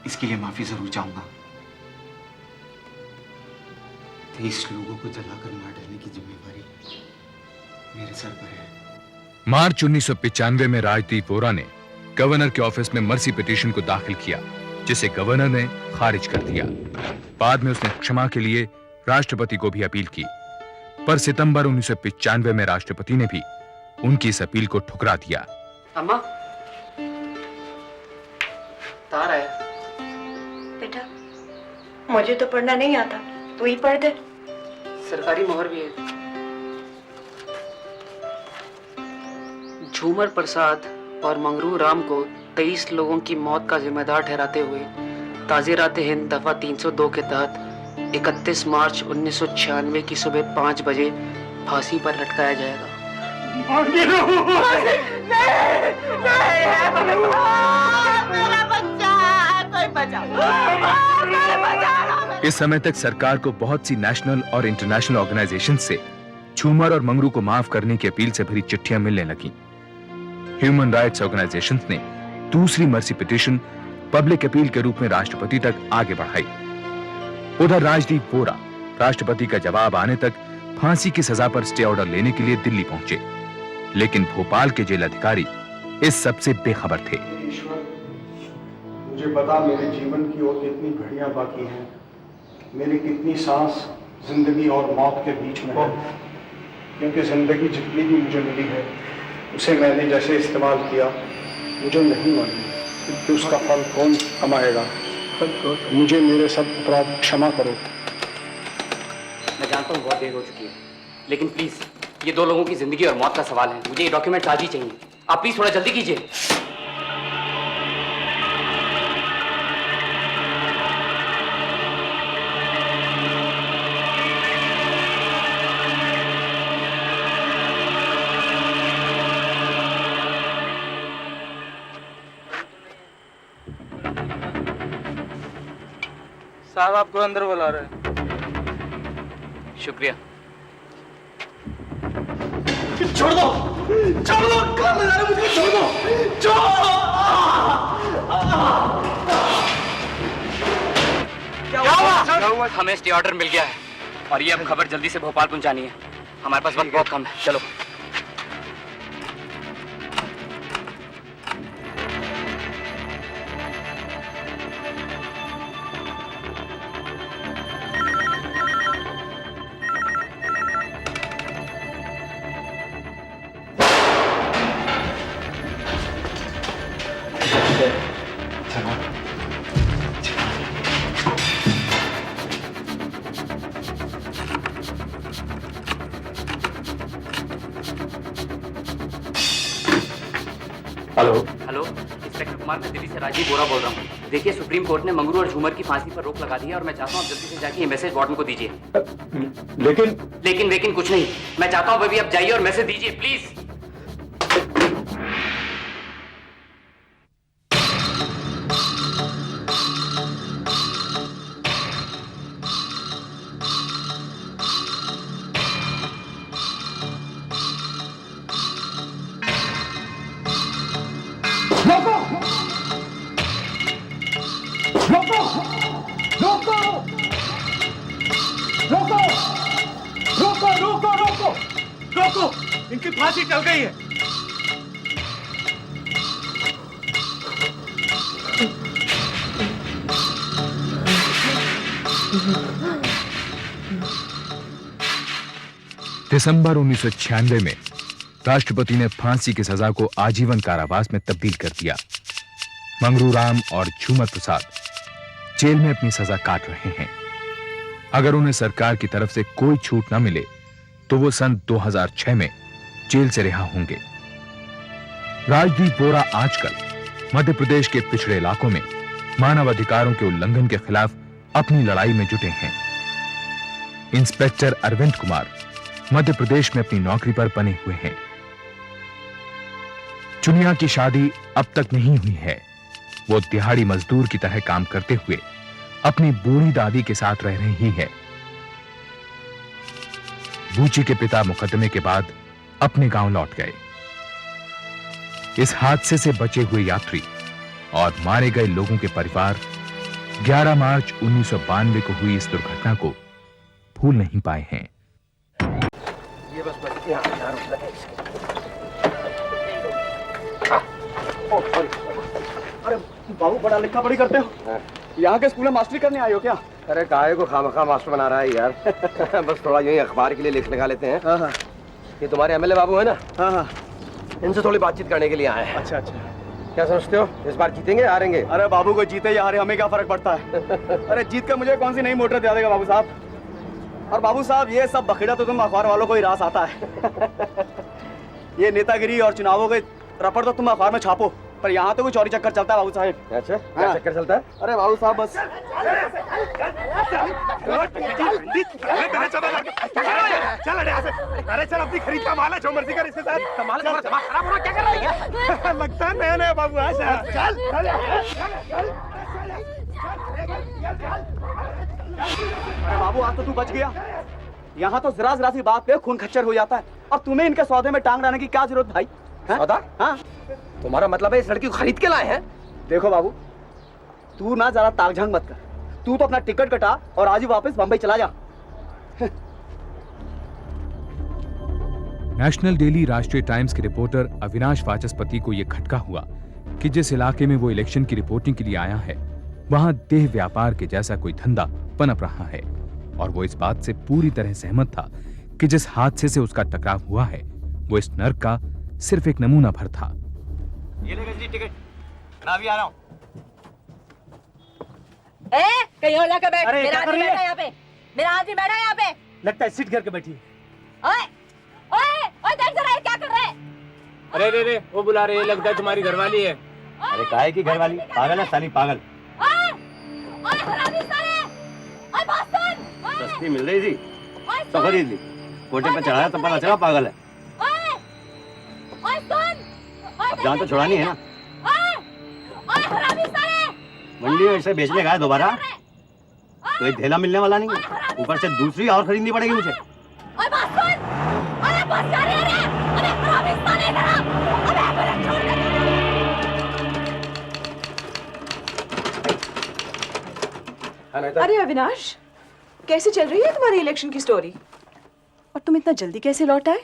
इसके लिए माफी जरूर चाहूंगा। 23 लोगों को जलाकर मार डालने की जिम्मेवारी मेरे सर पर है। मार्च 1995 में राजदीप वोरा ने गवर्नर के ऑफिस में मर्सी पिटीशन को दाखिल किया, जिसे गवर्नर ने खारिज कर दिया। बाद में उसने क्षमा के लिए राष्ट्रपति को भी अपील की, पर सितंबर 1995 में राष्ट्रपति ने भी उनकी इस अपील को ठुकरा दिया। अम्मा, तार आया। बेटा, मुझे तो पढ़ना नहीं आता, तू ही पढ़ दे। सरकारी मोहर भी है। झूमर प्रसाद और मंगरू राम को 23 लोगों की मौत का जिम्मेदार ठहराते हुए ताज़ीरात-ए-हिंद दफा 302 के तहत 31 मार्च 1996 की सुबह 5 बजे फांसी पर लटकाया जाएगा। इस समय तक सरकार को बहुत सी नेशनल और इंटरनेशनल ऑर्गेनाइजेशन से झूमर और मंगरू को माफ करने की अपील से भरी चिट्ठियां मिलने लगीं। ह्यूमन राइट्स ऑर्गेनाइजेशंस ने दूसरी मर्सी पिटीशन पब्लिक अपील के रूप में राष्ट्रपति तक आगे बढ़ाई। उधर राजदीप वोरा राष्ट्रपति का जवाब आने तक फांसी की सजा पर स्टे ऑर्डर लेने के लिए दिल्ली पहुंचे, लेकिन भोपाल के जेल अधिकारी इस सब से बेखबर थे। ईश्वर, मुझे बता मेरे जीवन की और कितनी घड़ियां बाकी हैं, मेरी कितनी सांस जिंदगी और मौत के बीच में है, क्योंकि जिंदगी जितनी भी मुझे मिली है उसे मैंने जैसे इस्तेमाल किया मुझे नहीं मालूम कि उसका फल कौन कमाएगा। मुझे मेरे सब अपराध क्षमा करो। मैं जानता हूँ बहुत देर हो चुकी है, लेकिन प्लीज ये 2 लोगों की जिंदगी और मौत का सवाल है। मुझे ये डॉक्यूमेंट आज ही चाहिए। आप प्लीज थोड़ा जल्दी कीजिए। साहब आपको अंदर बुला रहे हैं। शुक्रिया। छोड़ दो, छोड़ दो, कहाँ ले जा रहे हो मुझे? छोड़ दो, क्या हुआ? हमें स्टे ऑर्डर मिल गया है और ये अब खबर जल्दी से भोपाल पहुंचानी है। हमारे पास वक्त बहुत कम है। चलो। हेलो हेलो, इंस्पेक्टर कुमार, मैं दिल्ली से राजीव बोरा बोल रहा हूँ। देखिए, सुप्रीम कोर्ट ने मंगरू और झूमर की फांसी पर रोक लगा दी है और मैं चाहता हूँ आप जल्दी से जाके ये मैसेज वार्डन को दीजिए। लेकिन कुछ नहीं, मैं चाहता हूँ बेबी आप जाइए और मैसेज दीजिए प्लीज। रोको, इनकी फांसी चल गई है। दिसंबर 1996 में राष्ट्रपति ने फांसी की सजा को आजीवन कारावास में तब्दील कर दिया। मंगरू राम और झूमर प्रसाद जेल में अपनी सजा काट रहे हैं। अगर उन्हें सरकार की तरफ से कोई छूट न मिले तो वो सन 2006 में जेल से रिहा होंगे। राजदीप बोरा आजकल मध्य प्रदेश के पिछड़े इलाकों में मानव अधिकारों के उल्लंघन के खिलाफ अपनी लड़ाई में जुटे हैं। इंस्पेक्टर अरविंद कुमार मध्य प्रदेश में अपनी नौकरी पर बने हुए हैं। चुनिया की शादी अब तक नहीं हुई है। वो दिहाड़ी मजदूर की तरह काम करते हुए अपनी बूढ़ी दादी के साथ रह रही है। बूची के पिता मुकदमे के बाद अपने गांव लौट गए। इस हादसे से बचे हुए यात्री और मारे गए लोगों के परिवार 11 मार्च 1992 को हुई इस दुर्घटना को भूल नहीं पाए हैं। ये बस यहाँ रुक लगे। अरे बाबू, बड़ा लिखा पढ़ी करते हो? यहाँ के स्कूल में मास्टरी करने आए हो क्या? अरे काहे को खामखा मास्टर बना रहा है यार। बस थोड़ा यूं ही अखबार के लिए लिख लगा लेते हैं। हाँ। ये तुम्हारे एमएलए बाबू है ना? हाँ। इनसे थोड़ी बातचीत करने के लिए आए हैं। अच्छा। क्या समझते हो, इस बार जीतेंगे हारेंगे? अरे बाबू, को जीते या हारे हमें क्या फर्क पड़ता है। अरे जीत कर मुझे कौन सी नई मोटर दिला देगा बाबू साहब। और बाबू साहब, ये सब बखेड़ा तो तुम अखबार वालों को ही रास आता है। ये नेतागिरी और चुनावों के रपड़ तो तुम अखबार में छापो, पर यहाँ तो कोई चोरी चक्कर चलता है बाबू साहब। अच्छा, क्या चक्कर चलता है? अरे बाबू साहब बस अरे चल, अपनी खरीद का माल है, जो मर्जी कर इसके साथ। कमाल का दिमाग खराब हो रहा, क्या कर रही है? लगता है नया नया बाबू है। चल अरे बाबू, आज तो तू बच गया। यहाँ तो जरा जरा सी बात पे खून खच्चर हो जाता है, और तुम्हें इनके सौदे में टांग डालने की क्या जरूरत भाई? सौदा? हाँ। तुम्हारा मतलब है इस लड़की को खरीद के लाए हैं? देखो बाबू, तू ना ज्यादा ताकझंग मत कर। तू तो अपना टिकट कटा और आज ही वापस बंबई चला जा। नेशनल डेली राष्ट्रीय टाइम्स के रिपोर्टर अविनाश वाचस्पति को यह खटका हुआ कि जिस इलाके में वो इलेक्शन की रिपोर्टिंग के लिए आया है, वहां देह व्यापार के जैसा कोई धंधा पनप रहा है, और वो इस बात से पूरी तरह सहमत था कि जिस हादसे से उसका टकराव हुआ है वो इस नर्क का सिर्फ एक नमूना भर था। ये ले जी टिकट, मैं अभी आ रहा हूँ। कहीं और जाकर बैठ। अरे, मेरा क्या कर आदमी रही है? बैठा यहाँ पे। मेरा आदमी बैठा यहाँ पे। लगता है सीट करके बैठी है। ओए, ओए, ओए, देख जरा ये क्या कर रहे हैं? अरे रे रे, वो बुला रहे हैं, लगता है तुम्हारी घरवाली है। अरे काहे की घरवाली? पागल है साली, पागल। ओए, हरामी साले! ओए, बात सुन! ओए, सस्ती मिल रही थी तो खरीद ली, कोटे पे चढ़ाया तो पता चला पागल है। ओए, ओए, सुन! ओए, अब जान तो छुड़ानी है ना। ओए, ओए, हरामी साले! मंडी में इसे बेचने का है दोबारा, तो एक ढेला मिलने वाला नहीं है, ऊपर से दूसरी और खरीदनी पड़ेगी मुझे। ओए, बात सुन! अरे बस जा रही है। अरे हरामी साले इधर आ! अबे मेरे छोड़ दे। अरे अविनाश, कैसे चल रही है तुम्हारी इलेक्शन की स्टोरी? और तुम इतना जल्दी कैसे लौट आए?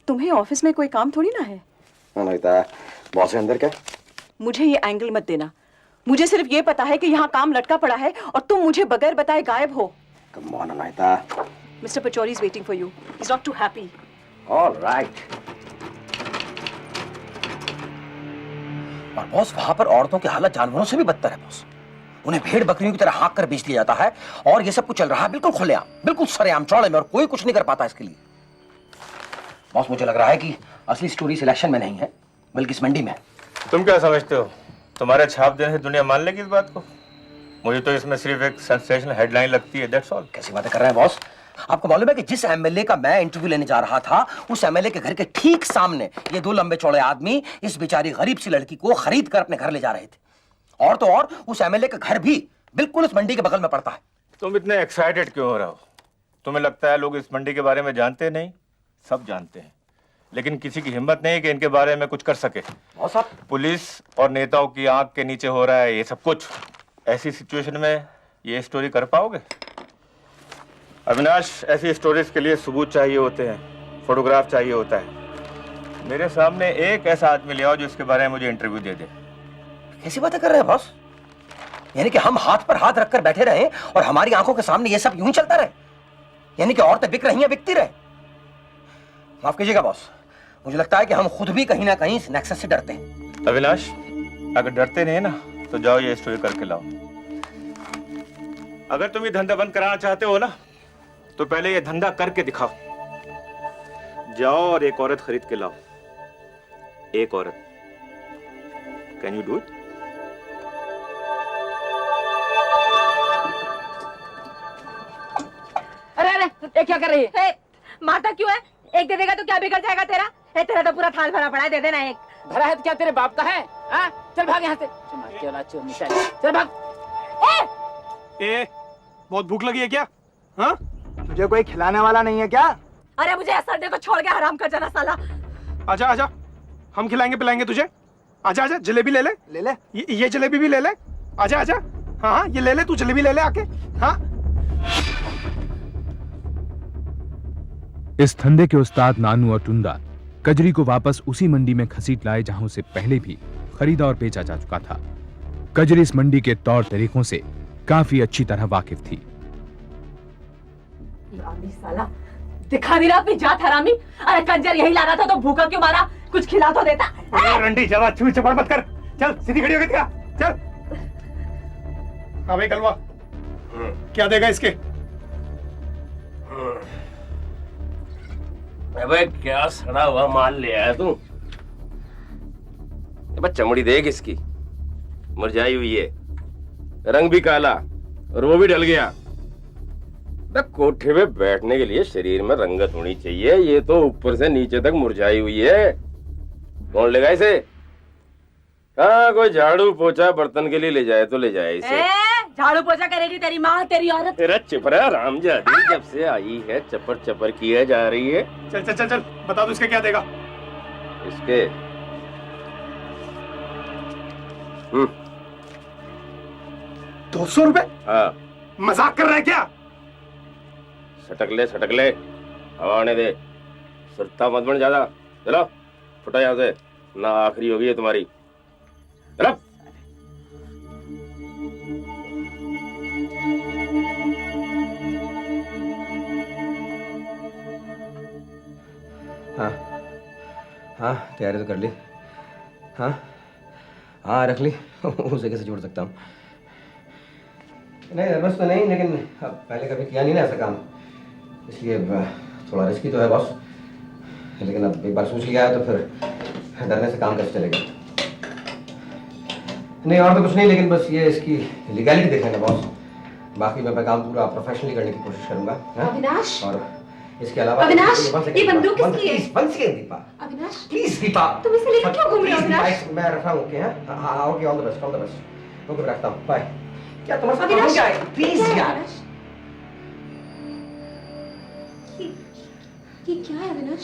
तुम्हें ऑफिस में कोई काम थोड़ी ना है। बॉस है अंदर क्या? मुझे ये एंगल मत देना। मुझे सिर्फ ये पता है कि यहाँ काम लटका पड़ा है और तुम मुझे बगैर बताए गायब हो। Come on, Anaita. Mr. Pachori is waiting for you. He's not too happy. All right. और बॉस, वहां पर औरतों की हालत जानवरों से भी बदतर है बॉस। उन्हें भेड़ बकरियों की तरह हाँक कर बेच दिया जाता है, और ये सब कुछ चल रहा है बिल्कुल खुलेआम, बिल्कुल सरेआम चौड़े में, और कोई कुछ नहीं कर पाता इसके लिए। बॉस, मुझे लग रहा है कि असली स्टोरी सिलेक्शन में नहीं है, बल्कि इस मंडी में है। तुम क्या समझते हो? तुम्हारे छाप देने से दुनिया मान लेगी इस बात को? मुझे तो इसमें सिर्फ एक सेंसेशनल हेडलाइन लगती है, दैट्स ऑल। कैसी बातें कर रहे हैं बॉस? आपको मालूम है कि जिस एमएलए का मैं इंटरव्यू लेने जा रहा था, उस एमएलए के घर के ठीक सामने ये दो लंबे चौड़े आदमी इस बेचारी गरीब सी लड़की को खरीद कर अपने घर ले जा रहे थे। और तो और उस एमएलए का घर भी बिल्कुल उस मंडी के बगल में पड़ता है। तुम इतने एक्साइटेड क्यों हो रहे हो? तुम्हें लगता है लोग इस मंडी के बारे में जानते नहीं? सब जानते हैं, लेकिन किसी की हिम्मत नहीं कि इनके बारे में कुछ कर सके। पुलिस और नेताओं की आंख के नीचे हो रहा है ये सब कुछ। ऐसी सिचुएशन में ये स्टोरी कर पाओगे? अविनाश, ऐसी स्टोरीज के लिए सबूत चाहिए होते हैं, फोटोग्राफ चाहिए होता है। मेरे सामने एक ऐसा आदमी ले आओ जो इसके बारे में मुझे इंटरव्यू दे दे। कैसी बातें कर रहे हैं बॉस? यानी कि हम हाथ पर हाथ रखकर बैठे रहे और हमारी आंखों के सामने ये सब यूं ही चलता रहे? यानी कि औरतें बिक रही हैं, बिकती रहे? माफ कीजिएगा बॉस, मुझे लगता है कि हम खुद भी कहीं ना कहीं इस नेक्सस से डरते हैं। अविनाश, अगर डरते नहीं ना तो जाओ ये स्टोरी करके लाओ। अगर तुम ये धंधा बंद कराना चाहते हो ना तो पहले ये धंधा करके दिखाओ। जाओ और एक औरत खरीद के लाओ। एक औरत। Can you do it? अरे अरे ये क्या कर रही है? मारता क्यों है? एक दे देगा तो क्या बिगड़ जाएगा तेरा? तेरा तो पूरा थाल भरा पड़ा है, दे देना एक। भरा है तो क्या तेरे बाप का है? हाँ? चल भाग यहाँ से। चल भाग। बहुत भूख लगी है क्या? हाँ? तुझे कोई खिलाने वाला नहीं है क्या? अरे मुझे संडे को छोड़ के हराम कर जाना साला। आजा आजा, हम खिलाएंगे पिलाएंगे तुझे। आजा आजा, जलेबी ले ले। ले ले। ये जलेबी भी ले ले। आजा आजा। हाँ हाँ, ये ले ले, तू जलेबी ले ले आके। हाँ। इस धंधे के उस्ताद नानू और टुंडा कजरी को वापस उसी मंडी में घसीट लाए जहां उसे पहले भी खरीदा और बेचा जा चुका था। कजरी इस मंडी के तौर तरीकों से काफी अच्छी तरह वाकिफ थी। साला दिखा नहीं रहा अपनी जात हरामी। अरे कंजर यही लाना था तो भूखा क्यों मारा? कुछ खिला तो देता। रंडी जवा छुई चपड़ मत कर। चल सीधी खड़ी होके दिखा। चल। हाँ भाई कलवा, क्या देगा इसके? अबे क्या सड़ा हुआ माल ले आया तू? चमड़ी देख इसकी, मुरझाई हुई है, रंग भी काला और वो भी ढल गया। कोठे पे बैठने के लिए शरीर में रंगत होनी चाहिए, ये तो ऊपर से नीचे तक मुरझाई हुई है। कौन लेगा इसे? हाँ, कोई झाड़ू पोछा बर्तन के लिए ले जाए तो ले जाए इसे। झाड़ू पोछा करेगी तेरी माँ, तेरी औरत। तेरा चिपरा रामजादी जब से आई है चपर चपर किए जा रही है। चल चल चल चल, बता दो इसके क्या देगा? इसके 200 रुपए? हाँ। मजाक कर रहा है क्या? सटक ले, हवा आने दे, सुरता मत बन ज्यादा। चलो फुटा यहाँ से, ना आखिरी होगी है तुम्हारी। चलो। हाँ हाँ, तैयारी तो कर ली। हाँ हाँ, रख ली। उसे कैसे जोड़ सकता हूँ? नहीं, नर्वस तो नहीं, लेकिन पहले कभी किया नहीं ना ऐसा काम, इसलिए थोड़ा रिस्की तो है बॉस। लेकिन अब एक बार सोच लिया है तो फिर डरने से काम कैसे चलेगा? नहीं और तो कुछ नहीं, लेकिन बस ये इसकी लीगैलिटी देख लेना बॉस। बाकी मैं काम पूरा प्रोफेशनली करने की कोशिश करूंगा। अविनाश, और इसके अलावा अविनाश, ये बंदूक किसकी है? One second Deepa, Avinash please Deepa, तुम इसे लेकर क्यों घूम रहे हो अविनाश? मैं रख रहा हूँ। ओके? हाँ okay, all the best, all the best. Okay, रखता हूँ, बाय। क्या तुम्हारे साथ अविनाश, क्या है? प्लीज यार। ये क्या है अविनाश?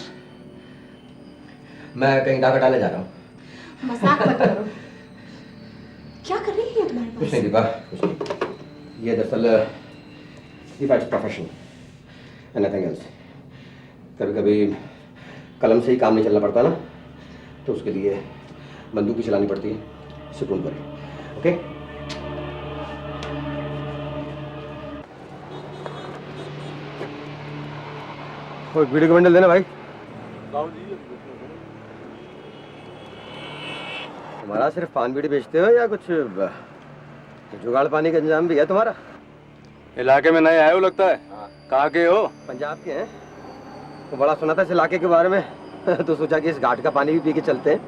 मैं कहीं डाका डालने जा रहा हूँ। मजाक मत करो। क्या कर रही है तुम्हारे पास? कुछ नहीं दीपा, कुछ नहीं। ये दरअसल Deepa it's profession and nothing else. कभी कभी कलम से ही काम नहीं चलना पड़ता ना, तो उसके लिए बंदूक भी चलानी पड़ती है, सुकून पर। ओके? कोई वीडियो का बंडल देना भाई। तुम्हारा सिर्फ पान बीड़ी बेचते हो या कुछ जुगाड़ पानी का इंतजाम भी है तुम्हारा? इलाके में नए आए हो लगता है। कहाँ के हो? पंजाब के हैं। तो बड़ा सुना था इस इलाके के बारे में तो सोचा कि इस घाट का पानी भी पी के चलते हैं।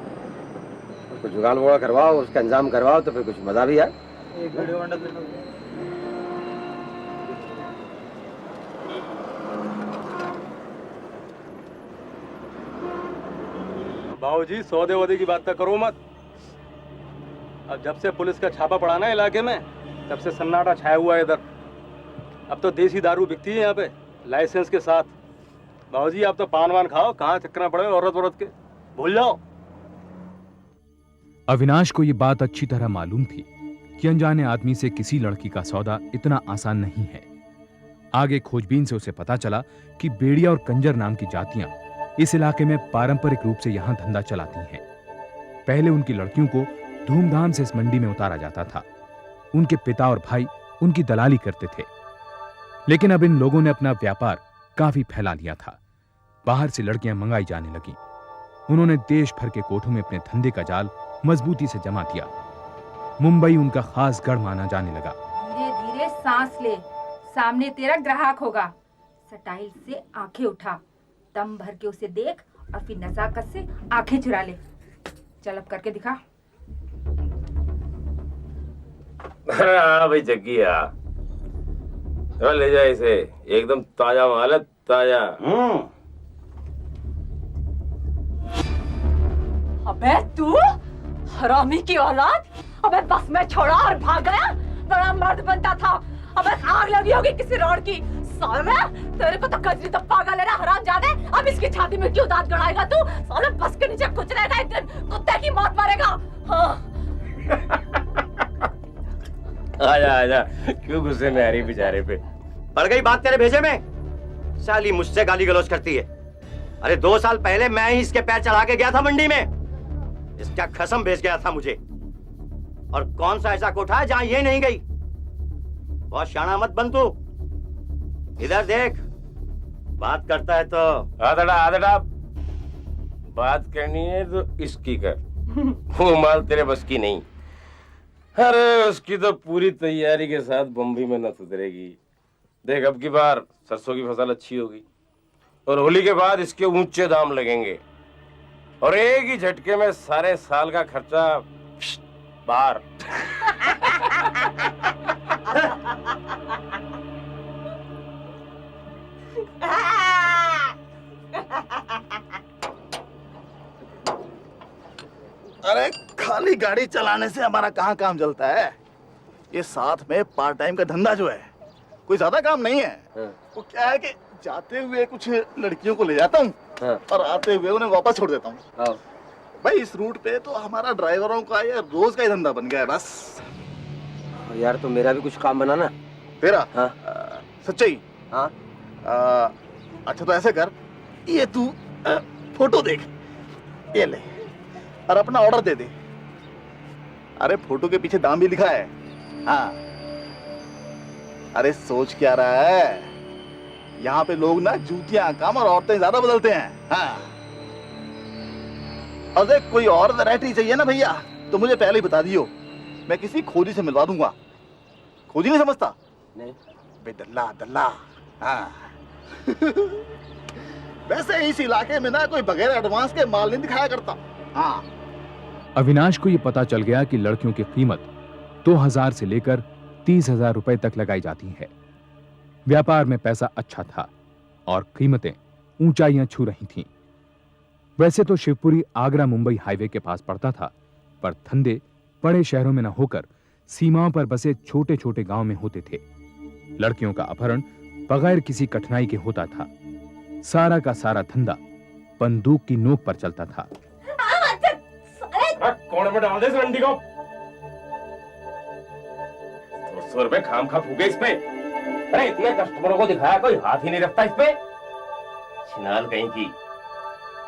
कुछ जुगाड़ वुगाड़ करवाओ, उसका इंतजाम करवाओ तो फिर कुछ मजा भी आए। एक वीडियो मंडप देना। बाबूजी सौदे वौदे की बात तो करो मत। अब जब से पुलिस का छापा पड़ा ना इलाके में, तब से सन्नाटा छाया हुआ है इधर। अब तो देसी दारू बिकती है यहाँ पे लाइसेंस के साथ। बाबूजी आप तो पान वान खाओ, कहाँ चक्कर पड़े औरत औरत के, भूल जाओ। अविनाश को यह बात अच्छी तरह मालूम थी कि अनजाने आदमी से किसी लड़की का सौदा इतना आसान नहीं है। आगे खोजबीन से उसे पता चला कि बेड़िया और कंजर नाम की जातियां इस इलाके में पारंपरिक रूप से यहां धंधा चलाती हैं। पहले उनकी लड़कियों को धूमधाम से इस मंडी में उतारा जाता था। उनके पिता और भाई उनकी दलाली करते थे, लेकिन अब इन लोगों ने अपना व्यापार काफी फैला लिया था। बाहर से लड़कियां मंगाई जाने लगी। उन्होंने देश भर के कोठों में अपने धंधे का जाल मजबूती से जमा दिया। मुंबई उनका खास गढ़ माना जाने लगा। धीरे धीरे सांस ले, सामने तेरा ग्राहक होगा। स्टाइल से आंखें उठा, दम भर के उसे देख और फिर नजाकत से आंखें चुरा ले। चल अब करके दिखा। हाँ भाई जग्गिया, ले जा इसे, एकदम ताजा माल है, ताजा। अबे तू हरामी की औलाद, अबे बस में छोड़ा और भाग गया। बड़ा मर्द बनता था, अबे आग लगी होगी किसी रोड की। साले तेरे को तो कजरी तो पागल है ना हरामजादे। अब इसकी छाती में क्यों दांत गड़ाएगा तू? साले बस के नीचे कुचलेगा एक दिन, कुत्ते की मौत मरेगा। हाँ। आजा आजा, क्यों गुस्से में आ रही बेचारे पे? पड़ गई बात तेरे भेजे में? साली मुझसे गाली गलौज करती है। अरे 2 साल पहले मैं ही इसके पैर चढ़ा के गया था मंडी में। इसका खसम भेज गया था मुझे। और कौन सा ऐसा कोठा है जहां ये नहीं गई? बहुत शाना मत बन तू। इधर देख, बात करता है तो आदड़ा बात करनी है तो इसकी कर। वो माल तेरे बस की नहीं। अरे उसकी तो पूरी तैयारी के साथ बम्बई में न उतरेगी। देख अब की बार सरसों की फसल अच्छी होगी और होली के बाद इसके ऊंचे दाम लगेंगे और एक ही झटके में सारे साल का खर्चा बाहर। अरे खाली गाड़ी चलाने से हमारा कहाँ काम चलता है? ये साथ में पार्ट टाइम का धंधा जो है कोई ज्यादा काम नहीं है। वो क्या है कि जाते हुए कुछ लड़कियों को ले जाता हूँ और आते हुए उन्हें वापस छोड़ देता हूँ। भाई इस रूट पे तो हमारा ड्राइवरों का ये रोज का ही धंधा बन गया है बस। यार तो मेरा भी कुछ काम बनाना। तेरा? हाँ। सच्चाई? हाँ। अच्छा तो ऐसे कर, ये तू फोटो देख, ये ले और अपना ऑर्डर दे दे। अरे फोटो के पीछे दाम भी लिखा है। हाँ। अरे सोच क्या रहा है, यहाँ पे लोग ना जूतियां कम और औरतें ज्यादा बदलते हैं। हाँ। और देख कोई और वैरायटी चाहिए ना भैया तो मुझे पहले ही बता दियो, मैं किसी खोजी से मिलवा दूंगा। खोजी नहीं समझता? नहीं बे दल्ला दल्ला। हाँ। वैसे इस इलाके में ना कोई बगैर एडवांस के माल नहीं दिखाया करता। हाँ। अविनाश को यह पता चल गया कि लड़कियों की कीमत 2000 से लेकर 30,000 रुपए तक लगाई जाती है। व्यापार में पैसा अच्छा था और कीमतें ऊंचाइयां छू रही थीं। वैसे तो शिवपुरी आगरा मुंबई हाईवे के पास पड़ता था, पर धंधे बड़े शहरों में न होकर सीमाओं पर बसे छोटे छोटे गांव में होते थे। लड़कियों का अपहरण बगैर किसी कठिनाई के होता था। सारा का सारा धंधा बंदूक की नोक पर चलता था। कौन में डाल दे इस रंडी को? 200 रुपए खाम खा फूके इस पे। अरे इतने कस्टमरों को दिखाया, कोई हाथ ही नहीं रखता इस पे। छिनाल कहीं की।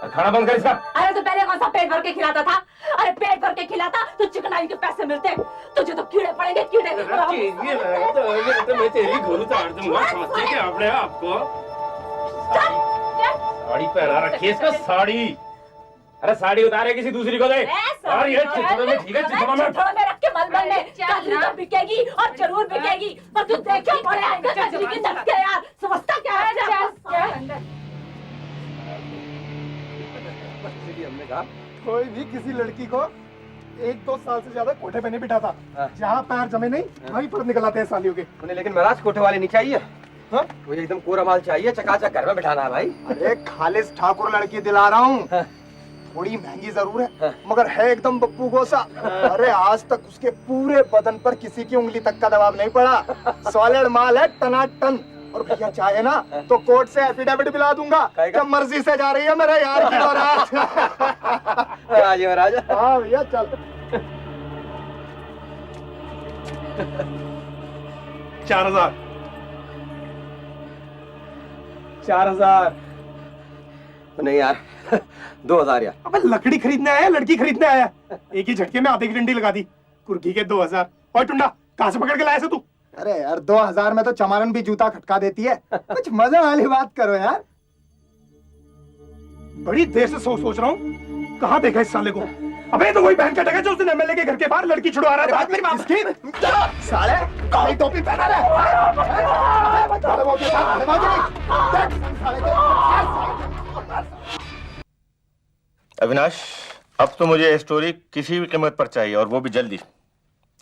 खाना बंद कर इसका। अरे तो पहले कौन सा पेट भर के खिलाता था? अरे पेट भर के खिलाता तो चिकनाई के पैसे मिलते। तुझे तो कीड़े पड़ेंगे, कीड़े। तो मैं तेरी गोली उतार दूंगा, समझते क्या आपने आपको? साड़ी पहना रखी है इसका, साड़ी। अरे साड़ी उतारे किसी दूसरी को दे। और ये चिथड़े में ठीक है, चिथड़े में रख के मलमल में कजरी तो बिकेगी और जरूर बिकेगी, पर तू देख क्या पड़े आएंगे कजरी की नस के यार। समझता क्या है? हमने कहा कोई भी किसी लड़की को 1-2 साल से ज्यादा कोठे पे नहीं बिठा था। जहाँ पैर जमे नहीं वहीं पर निकल आते हैं सालियों के। उन्हें लेकिन महाराज कोठे वाले नहीं चाहिए। हाँ? मुझे एकदम कोरा माल चाहिए, चकाचक घर में बिठाना है भाई। अरे खालिस ठाकुर लड़की दिला रहा हूँ। थोड़ी महंगी जरूर है मगर है एकदम बप्पू गोसा। अरे आज तक उसके पूरे बदन पर किसी की उंगली तक का दबाव नहीं पड़ा। सॉलिड माल है टनाटन। और भैया चाहे ना तो कोर्ट से एफिडेविट दिला दूंगा जब मर्जी से जा रही है मेरे यार की बारात। महाराज। हाँ भैया चल। 4000 4000 नहीं यार 2000 यार। अबे लकड़ी खरीदने आया लड़की खरीदने आया? एक ही झटके में आधे की डंडी लगा दी। कुर्की के 2000। और टुंडा कहाँ से पकड़ के लाया तू? अरे यार 2000 में तो चमारन भी जूता खटका देती है। कुछ मजा वाली बात करो यार। बड़ी देर से सोच रहा हूँ कहाँ देखा इस साले को। अबे तो वही बहन का टका जो उसने एमएलए के घर के बाहर लड़की छुड़वा रहा था। मेरी बात साले काली टोपी पहना रहा अविनाश, अब तो मुझे ये स्टोरी किसी भी कीमत पर चाहिए और वो भी जल्दी।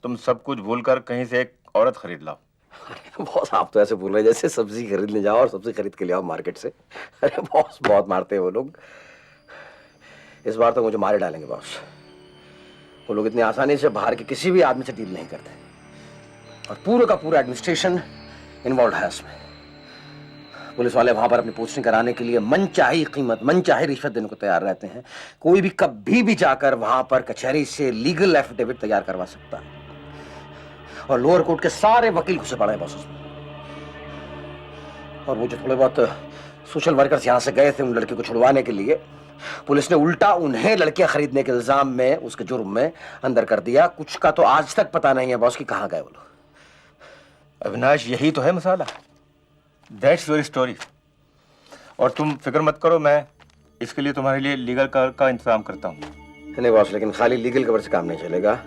तुम सब कुछ भूलकर कहीं से एक औरत खरीद लाओ। बॉस आप तो ऐसे बोल रहे हैं जैसे सब्जी खरीदने जाओ और सब्जी खरीद के ले आओ मार्केट से। अरे बॉस बहुत मारते हैं वो लोग। इस बार तो मुझे मारे डालेंगे बॉस। वो लोग इतनी आसानी से बाहर के किसी भी आदमी से डील नहीं करते और पूरा का पूरा एडमिनिस्ट्रेशन इन्वॉल्व है इसमें। पुलिस वाले वहां पर अपनी पोस्टिंग कराने के लिए मनचाही कीमत मनचाही रिश्वत देने को तैयार रहते हैं। कोई भी कभी भी जाकर वहां पर कचहरी से लीगल एफिडेविट तैयार करवा सकता है और लोअर कोर्ट के सारे वकील घुसे पड़े हैं बॉस उसमें। और वो जो थोड़े बहुत सोशल वर्कर्स यहां से गए थे उन लड़की को छुड़वाने के लिए, पुलिस ने उल्टा उन्हें लड़कियां खरीदने के इल्जाम में उसके जुर्म में अंदर कर दिया। कुछ का तो आज तक पता नहीं है बॉस कि कहां गए वो लोग। अविनाश यही तो है मसाला। That's your story. और तुम फिक्र मत करो, मैं इसके लिए तुम्हारे लिए लीगल कवर का इंतजाम करता हूँ। नहीं बॉस, लेकिन खाली लीगल कवर से काम नहीं चलेगा।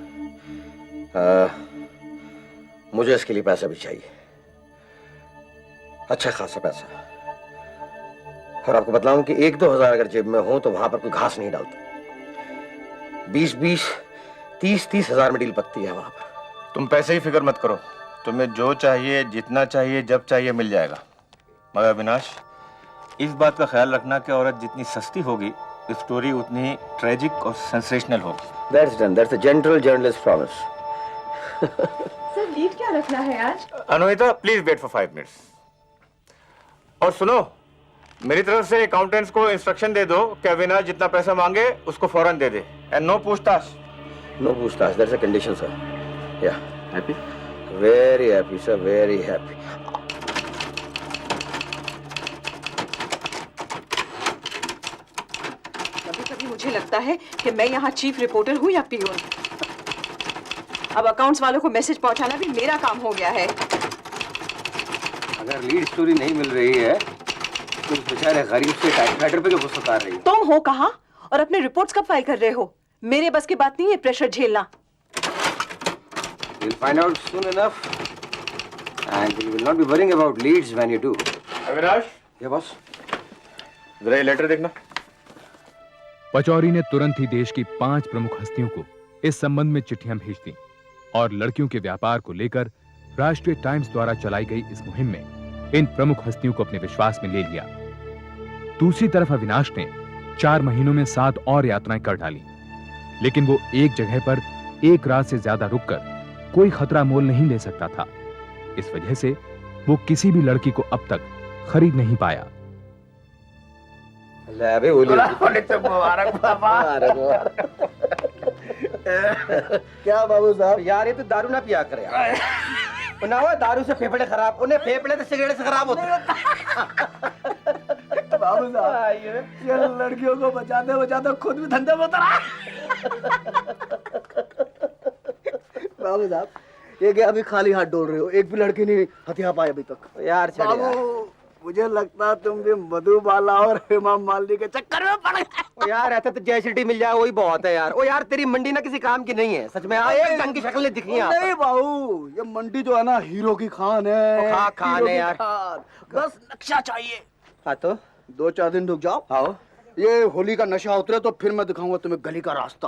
मुझे इसके लिए पैसा भी चाहिए, अच्छा खासा पैसा। और आपको बतलाऊं कि 1-2 हजार अगर जेब में हो तो वहां पर कोई घास नहीं डालता। 20-20, 30-30 हजार में डील पकती है वहां पर। तुम पैसे ही फिक्र मत करो, तुम्हें जो चाहिए जितना चाहिए जब चाहिए मिल जाएगा। मगर अविनाश इस बात का ख्याल रखना कि औरत जितनी सस्ती होगी स्टोरी उतनी ट्रेजिक और सेंसेशनल होगी। That's done. That's a gentle journalist promise. Sir lead क्या रखना है आज? अनुहिता प्लीज वेट फॉर 5 मिनट्स। और सुनो, मेरी तरफ से अकाउंटेंट्स को इंस्ट्रक्शन दे दो कि अविनाश जितना पैसा मांगे उसको फौरन दे दे एंड नो पूछताछ। No पूछताछ, that's a condition, sir. Yeah. Happy? Very happy, sir. Very happy. कभी-कभी मुझे लगता है कि मैं यहाँ चीफ रिपोर्टर हूँ या पियोन। अब अकाउंट्स वालों को मैसेज पहुँचाना भी मेरा काम हो गया है। अगर लीड स्टोरी नहीं मिल रही है तो उस बेचारे गरीब से टाइपराइटर पे क्यों गुस्सा उतार रही है? तुम हो कहाँ और अपने रिपोर्ट्स कब फाइल कर रहे हो? मेरे बस की बात नहीं है प्रेशर झेलना। We'll find out soon enough, and we will not be worrying about leads when you do. Avinash. ये बॉस। जरा ये लेटर देखना। पचौरी ने तुरंत ही देश की 5 प्रमुख हस्तियों को इस संबंध में चिट्ठियां भेज दी और लड़कियों के व्यापार को लेकर राष्ट्रीय टाइम्स द्वारा चलाई गई इस मुहिम में इन प्रमुख हस्तियों को अपने विश्वास में ले लिया। दूसरी तरफ अविनाश ने 4 महीनों में 7 और यात्राएं कर डाली, लेकिन वो एक जगह पर एक रात से ज्यादा रुककर कोई खतरा मोल नहीं ले सकता था। इस वजह से वो किसी भी लड़की को अब तक खरीद नहीं पाया। मुबारक बाबा। क्या बाबू साहब, यार ये तो दारू ना पिया करे यार। ना हुआ दारू से फेफड़े खराब, उन्हें फेफड़े तो सिगरेट से खराब होते हैं। बाबू साहब ये लड़कियों को बचाते बचाते खुद भी धंधे में उतरा। बाबू साहब ये क्या अभी खाली हाथ डोल रहे हो? एक भी लड़की नहीं हथिया पाए अभी तक। यार बाबू मुझे लगता है तुम भी मधुबाला और हेमा मालिनी के चक्कर में पड़ गए। यार ऐसा तो जय सिटी मिल जाए वही बहुत है यार। ओ यार तेरी मंडी ना किसी काम की नहीं है सच में। एक ढंग की शक्ल दिखी है। नहीं बाबू ये मंडी जो है ना हीरो की खान है। खान है यार। बस नक्शा चाहिए। हाँ तो 2-4 दिन रुक जाओ। आओ। ये होली का नशा उतरे तो फिर मैं दिखाऊंगा तुम्हें गली का रास्ता।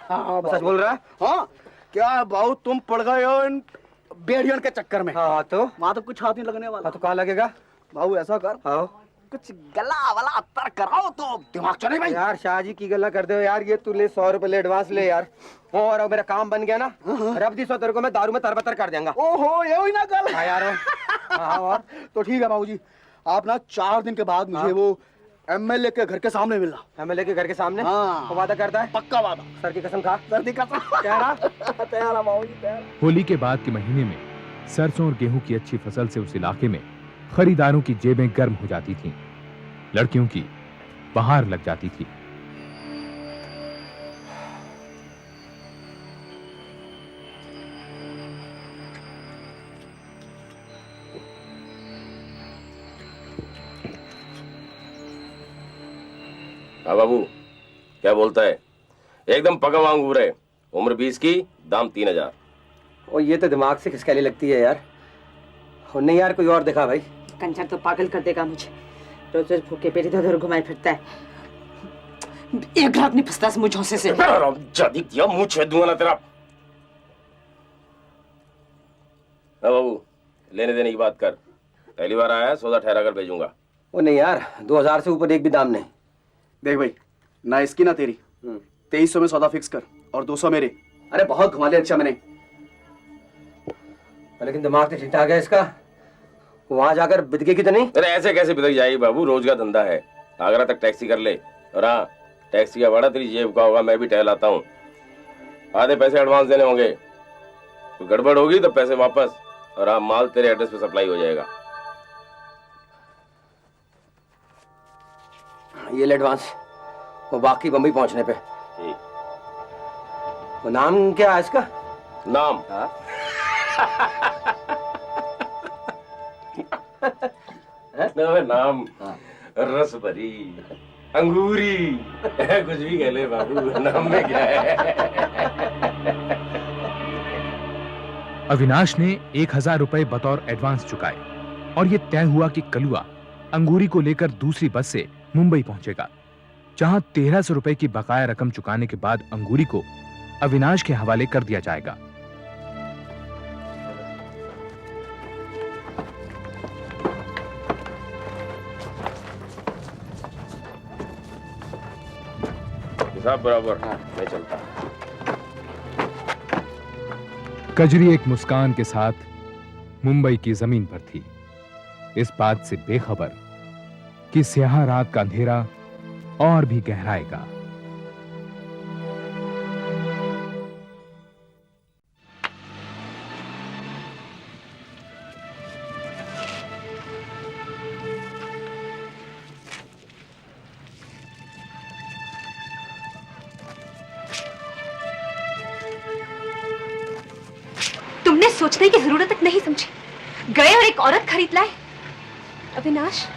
सच बोल रहा है? हाँ क्या बाबू तुम पड़ गए हो इन बेड़ियों के चक्कर में। हाँ तो वहाँ तो कुछ हाथ नहीं लगने वाला। तो कहाँ लगेगा? बाबू ऐसा कर, हाँ कुछ गला वाला अत्तर कराओ तो दिमाग चले भाई। यार शाहजी की गला कर दो यार, ये तू ले 100 रुपए ले एडवांस ले यार। और मेरा काम बन गया ना, रब 100 तेरे को मैं दारू में तरबतर कर देंगा। ओहो ये हुई ना गल। हाँ यार। हाँ और तो ठीक है बाबूजी, आप ना 4 दिन के बाद मुझे वो एमएलए के घर के सामने मिलना। एमएलए के घर के सामने? हाँ। तो वादा करता है? पक्का वादा। सर की कसम खा। सर की कसम। तैयार है बाबूजी, तैयार। होली के बाद के महीने में सरसों और गेहूं की अच्छी फसल से उस इलाके में खरीदारों की जेबें गर्म हो जाती थीं, लड़कियों की बहार लग जाती थी। हाँ बाबू, क्या बोलता है? एकदम पका हुआ अंगूर है, उम्र 20 की, दाम 3000। और ये तो दिमाग से खिसकाली लगती है यार। और नहीं यार कोई और दिखा भाई। कंजर तो पागल कर देगा मुझे, रोज रोज भूखे पेट इधर उधर घुमाए फिरता है। एक ग्राहक नहीं फंसता मुझ झोंसे से। जादी दिया मुंह छेद दूंगा ना तेरा। हाँ बाबू, लेने देने की बात कर। पहली बार आया, सौदा ठहरा कर भेजूंगा। वो नहीं यार, 2000 से ऊपर एक भी दाम नहीं। देख भाई, ना इसकी ना तेरी, 2300 में सौदा फिक्स कर और 200 मेरे। अरे बहुत घुमा लिया अच्छा मैंने। लेकिन दिमाग तो ठीक ठाक है इसका, वहां जाकर बिदकेगी तो नहीं? अरे ऐसे कैसे बिदक जाएगी बाबू, रोज का धंधा है। आगरा तक टैक्सी कर ले, और हाँ टैक्सी का भाड़ा तेरी जेब का होगा, मैं भी टहलाता हूँ। आधे पैसे एडवांस देने होंगे, तो गड़बड़ होगी तो पैसे वापस, और हाँ माल तेरे एड्रेस पे सप्लाई हो जाएगा। ये ले एडवांस, वो बाकी बम्बई पहुंचने पे। वो नाम क्या है इसका? नाम? नाम रसभरी, अंगूरी, कुछ भी कह ले बाबू, नाम में क्या है? अविनाश ने 1000 रुपए बतौर एडवांस चुकाए और यह तय हुआ कि कलुआ अंगूरी को लेकर दूसरी बस से मुंबई पहुंचेगा, जहां 1300 रुपए की बकाया रकम चुकाने के बाद अंगूरी को अविनाश के हवाले कर दिया जाएगा। हिसाब बराबर। मैं चलता। कजरी एक मुस्कान के साथ मुंबई की जमीन पर थी, इस बात से बेखबर कि स्याह रात का अंधेरा और भी गहराएगा। तुमने सोचने की जरूरत तक नहीं समझी, गए और एक औरत खरीद लाए। Avinash,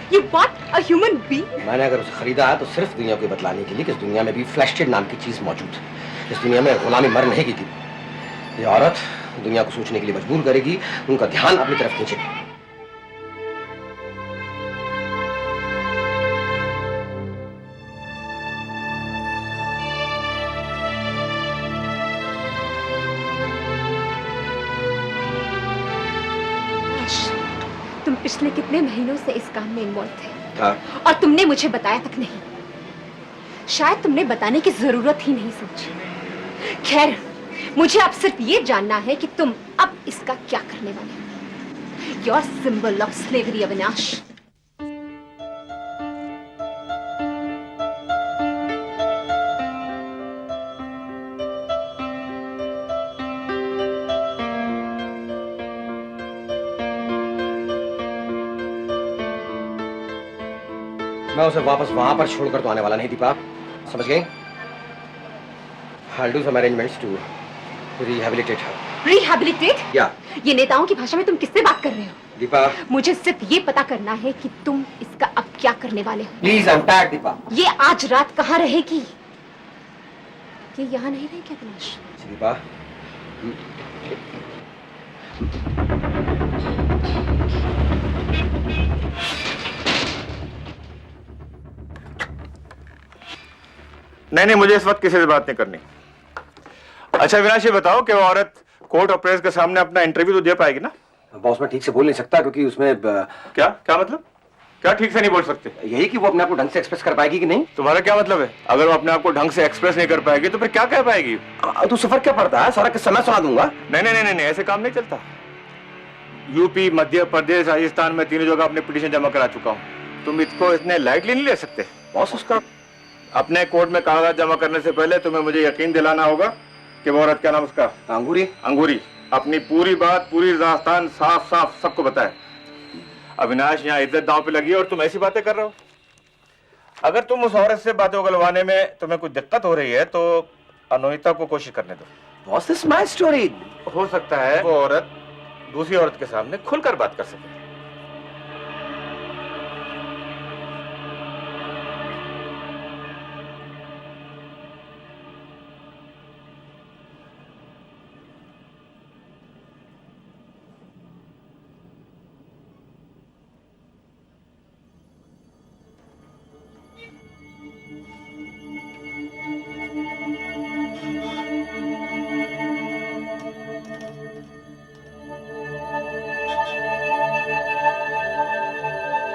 You bought a human being? मैंने अगर उसे खरीदा है तो सिर्फ दुनिया को बतलाने के लिए कि इस दुनिया में भी फ्लैशटेड नाम की चीज मौजूद है। इस दुनिया में गुलामी मर नहीं की। ये औरत दुनिया को सोचने के लिए मजबूर करेगी, उनका ध्यान अपनी तरफ खींचेगी। तुम पिछले कितने महीनों से इस काम में इन्वॉल्व थे, हाँ। और तुमने मुझे बताया तक नहीं। शायद तुमने बताने की जरूरत ही नहीं समझी। खैर, मुझे अब सिर्फ ये जानना है कि तुम अब इसका क्या करने वाले हो। Your symbol of slavery, Avinash. मैं उसे वापस वहां पर छोड़कर तो आने वाला नहीं दीपा, समझ गई? I'll do some arrangements to rehabilitate her. Rehabilitate? या ये नेताओं की भाषा में तुम किससे बात कर रहे हो? दीपा, मुझे सिर्फ ये पता करना है कि तुम इसका अब क्या करने वाले हो। Please I'm tired, Deepa. ये आज रात कहाँ रहेगी? ये यहाँ नहीं रहेगी अविनाश। दीपा, नहीं, मुझे इस वक्त किसी से बात नहीं करनी। अच्छा अविनाश, ये बताओ कि वो औरत कोर्ट और प्रेस के सामने अपना इंटरव्यू तो दे पाएगी ना? बॉस मैं ठीक से बोल नहीं सकता क्योंकि उसमें क्या क्या मतलब? क्या ठीक से नहीं बोल सकते? यही कि वो अपने आप को ढंग से एक्सप्रेस कर पाएगी कि नहीं। तुम्हारा क्या मतलब है? अगर वो अपने आप को ढंग से एक्सप्रेस नहीं कर पाएगी तो फिर क्या कह पाएगी? तो सफर क्या पड़ता है, सारा किस्सा मैं सुना दूंगा। नहीं नहीं नहीं नहीं, ऐसे काम नहीं चलता। यूपी, मध्य प्रदेश, राजस्थान में तीनों जगह अपने पिटीशन जमा करा चुका हूँ। तुम इसको इतने लाइटली नहीं ले सकते। बॉस उसका अपने कोर्ट में कागजात जमा करने से पहले तुम्हें मुझे यकीन दिलाना होगा कि वो औरत, क्या नाम उसका? अंगूरी। अंगूरी अपनी पूरी बात पूरी राजस्थान साफ साफ सबको बताए। अविनाश, यहाँ इज्जत दांव पे लगी है और तुम ऐसी बातें कर रहे हो। अगर तुम उस औरत से बातें उगलवाने में तुम्हें कुछ दिक्कत हो रही है तो अनोहिता को कोशिश करने दो। Boss this my story. हो सकता है वो औरत दूसरी औरत के सामने खुलकर बात कर सके।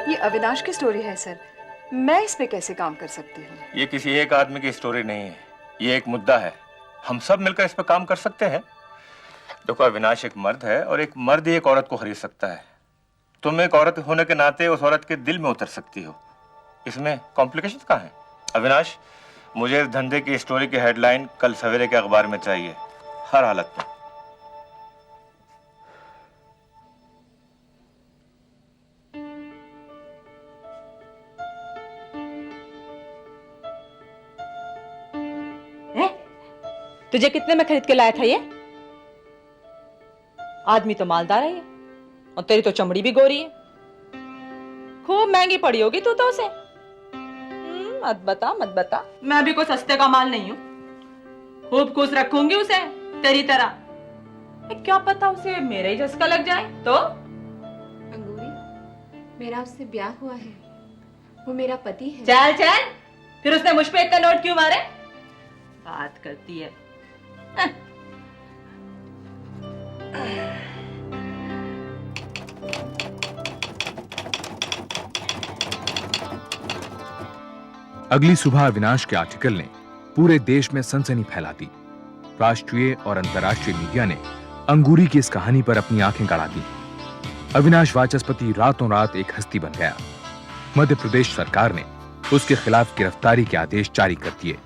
ये अविनाश की स्टोरी है सर, मैं इस पे कैसे काम कर सकती हूँ? ये किसी एक आदमी की स्टोरी नहीं है, ये एक मुद्दा है। हम सब मिलकर इस पर काम कर सकते हैं। देखो, अविनाश एक मर्द है और एक मर्द ही एक औरत को खरीद सकता है। तुम एक औरत होने के नाते उस औरत के दिल में उतर सकती हो। इसमें कॉम्प्लिकेशन कहाँ है? अविनाश, मुझे इस धंधे की स्टोरी की हेडलाइन कल सवेरे के अखबार में चाहिए, हर हालत में। तुझे कितने में खरीद के लाया था ये? आदमी तो मालदार है ये, और तेरी तो चमड़ी भी गोरी है। खूब महंगी पड़ी होगी तू तो उसे। मत बता मत बता, मैं भी कोई सस्ते का माल नहीं हूं। खूब खुश रखूंगी उसे तेरी तरह। क्या पता उसे मेरे ही झसका लग जाए तो? अंगूरी, मेरा उससे ब्याह हुआ है, वो मेरा पति है। चल चल, फिर उसने मुझ पे इतना नोट क्यों मारे? बात करती है। अगली सुबह अविनाश के आर्टिकल ने पूरे देश में सनसनी फैला दी। राष्ट्रीय और अंतर्राष्ट्रीय मीडिया ने अंगूरी की इस कहानी पर अपनी आंखें गड़ा दी। अविनाश वाचस्पति रातों रात एक हस्ती बन गया। मध्य प्रदेश सरकार ने उसके खिलाफ गिरफ्तारी के आदेश जारी कर दिए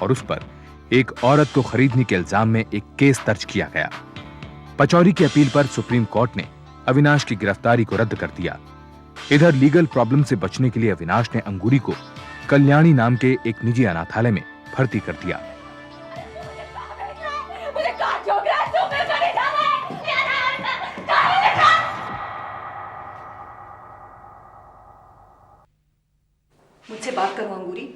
और उस पर एक औरत को खरीदने के इल्जाम में एक केस दर्ज किया गया। पचौरी की अपील पर सुप्रीम कोर्ट ने अविनाश की गिरफ्तारी को रद्द कर दिया। इधर लीगल प्रॉब्लम से बचने के लिए अविनाश ने अंगूरी को कल्याणी नाम के एक निजी अनाथालय में भर्ती कर दिया। मुझसे बात करो अंगूरी,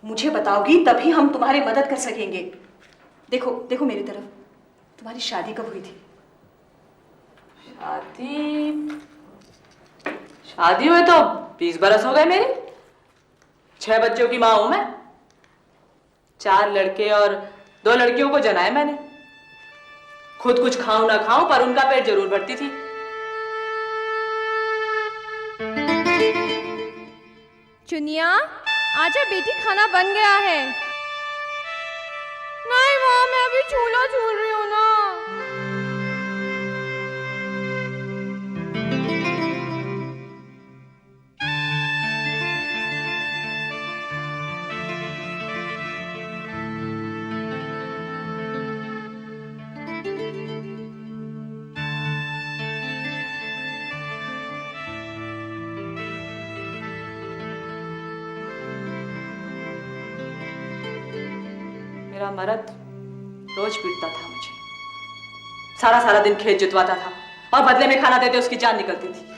मुझे बताओगी तभी हम तुम्हारी मदद कर सकेंगे। देखो देखो मेरी तरफ, तुम्हारी शादी कब हुई थी? शादी हुए तो 20 बरस हो गए मेरे। 6 बच्चों की माँ हूं मैं। 4 लड़के और 2 लड़कियों को जनाए मैंने। खुद कुछ खाऊं ना खाऊं पर उनका पेट जरूर भरती थी। चुनिया, आजा बेटी, खाना बन गया है। नहीं माँ, मैं अभी चूल्हा झूल रही हूँ ना। मेरा मर्द रोज पीटता था मुझे, सारा सारा दिन खेत जुतवाता था और बदले में खाना देते उसकी जान निकलती थी।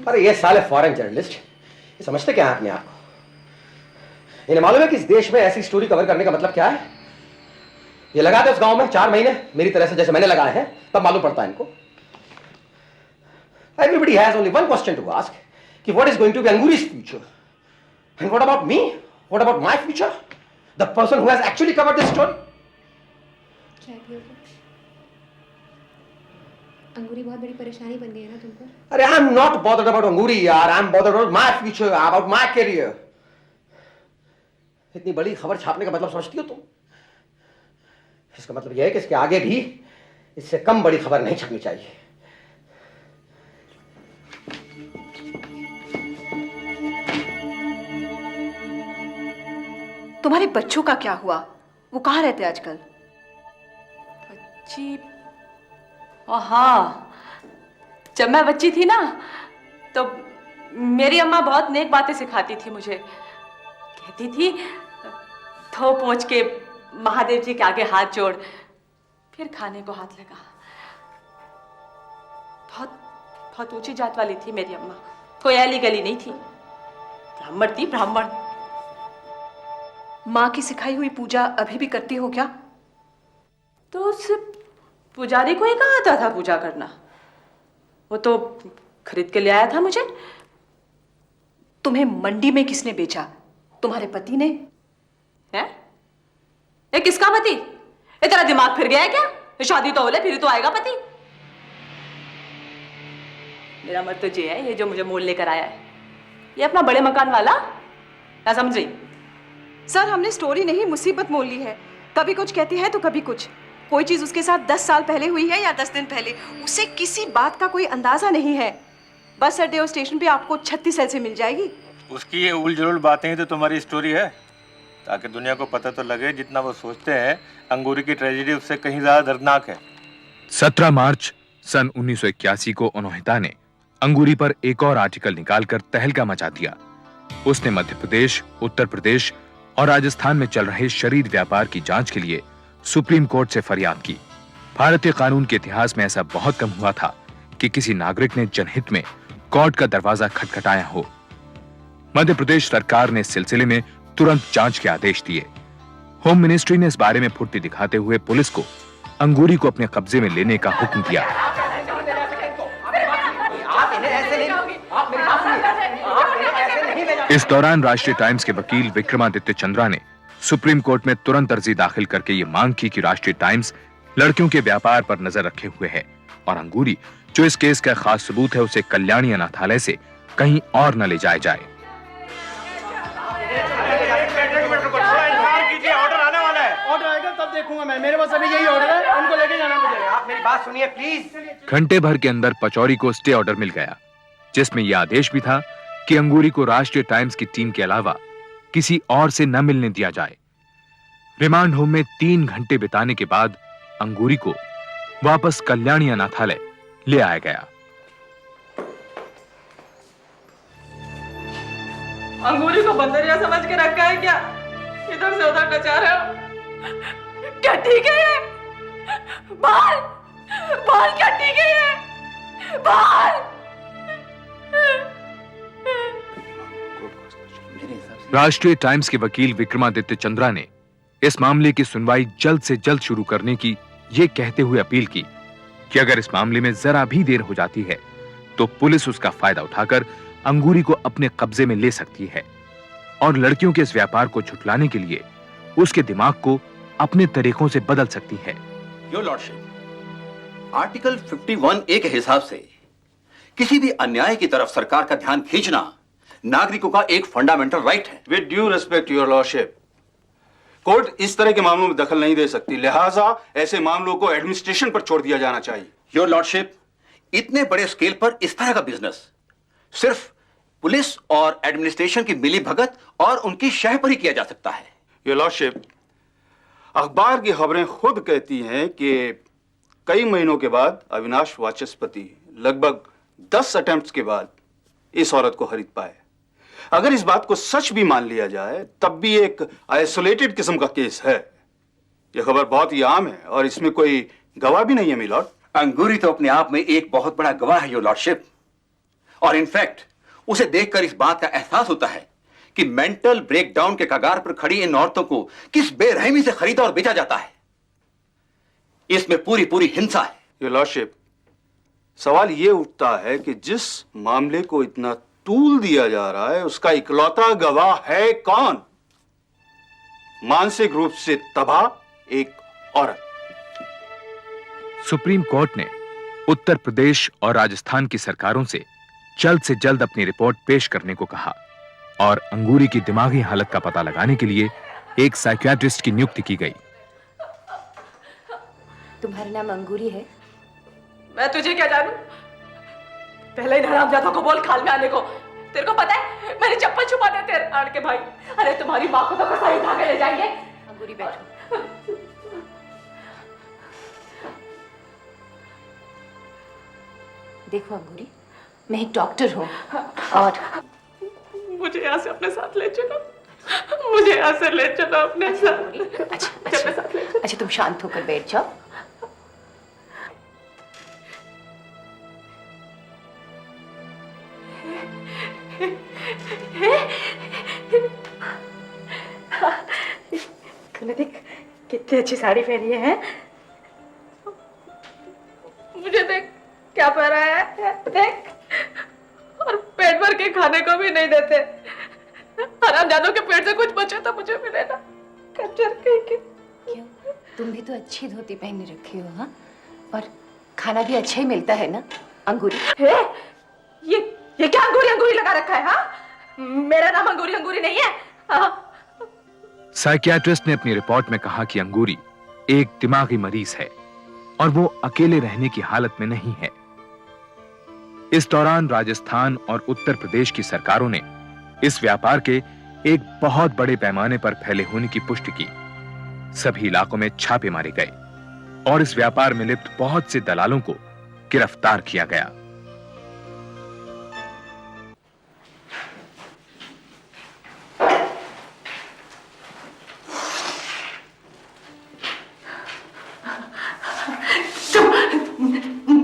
अरे ये साले फॉरेन जर्नलिस्ट, ये समझते क्या है अपने आप को? इन्हें मालूम है कि इस देश में ऐसी स्टोरी कवर करने का मतलब क्या है? ये लगाते उस गांव में 4 महीने मेरी तरह से जैसे मैंने लगाए हैं, तब मालूम पड़ता है इनको। Everybody has only one question to ask, कि what is going to be Anguri's future? And what about me? What about my future? The person who has actually covered this story? अंगूरी बहुत बड़ी परेशानी बन गई है ना तुम पर। अरे I am not bothered about Angoori यार, I am bothered about my future, about my career. इतनी बड़ी खबर छापने का मतलब समझती हो तुम? इसका मतलब यह है कि इसके आगे भी इससे कम बड़ी खबर नहीं छपनी चाहिए। तुम्हारे बच्चों का क्या हुआ? वो कहाँ रहते आजकल? बच्ची, हाँ, जब मैं बच्ची थी ना तो मेरी अम्मा बहुत नेक बातें सिखाती थी मुझे। कहती थी धो पोंछ के महादेव जी के आगे हाथ जोड़, फिर खाने को हाथ लगा। बहुत बहुत ऊंची जात वाली थी मेरी अम्मा, कोई ऐली गली नहीं थी, ब्राह्मण थी, ब्राह्मण। माँ की सिखाई हुई पूजा अभी भी करती हो क्या? तो उस पुजारी को ही कहा आता था पूजा करना, वो तो खरीद के ले आया था मुझे। तुम्हें मंडी में किसने बेचा? तुम्हारे पति ने? है? ये किसका पति? ये तेरा दिमाग फिर गया है क्या? शादी तो हो ले फिर तो आएगा पति। मेरा मत तो ये है, ये जो मुझे मोल लेकर आया है, ये अपना बड़े मकान वाला, क्या समझ रही? सर, हमने स्टोरी नहीं मुसीबत मोल ली है। कभी कुछ कहती है तो कभी कुछ। कोई चीज उसके साथ 10 साल पहले हुई है या 10 दिन पहले, उसे किसी बात का कोई अंदाजा नहीं है। बस अड्डे और स्टेशन पे आपको 36 ऐसे मिल जाएगी। उसकी ये उल-जुल बातें ही तो तुम्हारी स्टोरी है, ताकि दुनिया को पता तो लगे जितना वो सोचते हैं अंगूरी की ट्रेजेडी उससे कहीं ज्यादा दर्दनाक है। 17 मार्च सन 1981 को उन्होंने ने अंगूरी पर एक और आर्टिकल निकालकर तहलका मचा दिया। उसने मध्य प्रदेश, उत्तर प्रदेश और राजस्थान में चल रहे शरीर व्यापार की जांच के लिए सुप्रीम कोर्ट से फरियाद की। भारतीय कानून के इतिहास में ऐसा बहुत कम हुआ था कि किसी नागरिक ने जनहित में कोर्ट का दरवाजा खटखटाया हो। मध्य प्रदेश सरकार ने इस सिलसिले में तुरंत जांच के आदेश दिए। होम मिनिस्ट्री ने इस बारे में फुर्ती दिखाते हुए पुलिस को अंगूरी को अपने कब्जे में लेने का हुक्म दिया। इस दौरान राष्ट्रीय टाइम्स के वकील विक्रमादित्य चंद्रा ने सुप्रीम कोर्ट में तुरंत अर्जी दाखिल करके ये मांग की कि राष्ट्रीय टाइम्स लड़कियों के व्यापार पर नजर रखे हुए है और अंगूरी, जो इस केस का खास सबूत है, उसे कल्याणी अनाथालय से कहीं और न ले जाया जाए। ऑर्डर आने वाला है। ऑर्डर आएगा तब देखूंगा मैं। मेरे पास अभी यही ऑर्डर है, उनको लेके जाना मुझे। आप मेरी बात सुनिए प्लीज। घंटे भर के अंदर पचौरी को स्टे ऑर्डर मिल गया, जिसमें यह आदेश भी था कि अंगूरी को राष्ट्रीय टाइम्स की टीम के अलावा किसी और से न मिलने दिया जाए। रिमांड होम में 3 घंटे बिताने के बाद अंगूरी को वापस कल्याणी अनाथालय ले आया गया। अंगूरी को बंदरिया समझ के रखा है क्या? इधर से उधर नचा रहे हो? क्या ठीक है ये? बाल बाल क्या ठीक है ये? बाल राष्ट्रीय टाइम्स के वकील विक्रमादित्य चंद्रा ने इस मामले की सुनवाई जल्द से जल्द शुरू करने की ये कहते हुए अपील की कि अगर इस मामले में जरा भी देर हो जाती है तो पुलिस उसका फायदा उठाकर अंगूरी को अपने कब्जे में ले सकती है और लड़कियों के इस व्यापार को झुठलाने के लिए उसके दिमाग को अपने तरीकों से बदल सकती है। योर लॉर्डशिप, आर्टिकल 51A के हिसाब से किसी भी अन्याय की तरफ सरकार का ध्यान खींचना नागरिकों का एक फंडामेंटल राइट है। With due respect your lordship, court इस तरह के मामलों में दखल नहीं दे सकती, लिहाजा ऐसे मामलों को एडमिनिस्ट्रेशन पर छोड़ दिया जाना चाहिए। योर लॉर्डशिप, इतने बड़े स्केल पर इस तरह का बिजनेस सिर्फ पुलिस और एडमिनिस्ट्रेशन की मिली भगत और उनकी शह पर ही किया जा सकता है। योर लॉर्डशिप, अखबार की खबरें खुद कहती हैं कि कई महीनों के बाद अविनाश वाचस्पति लगभग 10 अटेम्प्ट्स के बाद इस औरत को खरीद पाए। अगर इस बात को सच भी मान लिया जाए तब भी एक आइसोलेटेड किस्म का केस है। यह खबर बहुत ही आम है और इसमें कोई गवाह भी नहीं है मिलॉर्ड। अंगूरी तो अपने आप में एक बहुत बड़ा गवाह है योर लॉर्डशिप। और इनफैक्ट उसे देखकर इस बात का एहसास होता है कि मेंटल ब्रेकडाउन के कगार पर खड़ी इन औरतों को किस बेरहमी से खरीदा और बेचा जाता है। इसमें पूरी पूरी हिंसा है। योर लॉर्डशिप, सवाल यह उठता है कि जिस मामले को इतना तूल दिया जा रहा है उसका इकलौता गवाह है कौन? मानसिक रूप से तबाह एक औरत। सुप्रीम कोर्ट ने उत्तर प्रदेश और राजस्थान की सरकारों से जल्द अपनी रिपोर्ट पेश करने को कहा और अंगूरी की दिमागी हालत का पता लगाने के लिए एक साइकियाट्रिस्ट की नियुक्ति की गई। तुम्हारा नाम अंगूरी है? मैं तुझे क्या जानूं? पहले इन हरामजादों को बोल खाल में आने को। तेरे को पता है मेरी चप्पल छुपा दे तेरे आड़ के भाई। अरे तुम्हारी माँ को तो कसाई उठा के ले जाएंगे। अंगूरी बैठो। देखो अंगूरी, मैं एक डॉक्टर हूँ और मुझे यहाँ से अपने साथ ले चलो। मुझे यहाँ से ले चलो अपने साथ। अच्छा तुम शांत होकर बैठ जाओ। तूने देख कितनी अच्छी साड़ी पहनी है। मुझे देख क्या पहना है, देख। और पेट भर के खाने को भी नहीं देते। हरामजादों के पेट से कुछ बचे तो मुझे मिले ना। कंजर कहीं के। क्यों? तुम भी तो अच्छी धोती पहने रखी हो, हाँ? और खाना भी अच्छा ही मिलता है ना अंगूरी? ये क्या अंगूरी लगा रखा है? हाँ, मेरा नाम अंगूरी नहीं है। हाँ? साइकियाट्रिस्ट ने अपनी रिपोर्ट में कहा कि अंगूरी एक दिमागी मरीज है और वो अकेले रहने की हालत में नहीं है। इस दौरान राजस्थान और उत्तर प्रदेश की सरकारों ने इस व्यापार के एक बहुत बड़े पैमाने पर फैले होने की पुष्टि की। सभी इलाकों में छापे मारे गए और इस व्यापार में लिप्त बहुत से दलालों को गिरफ्तार किया गया।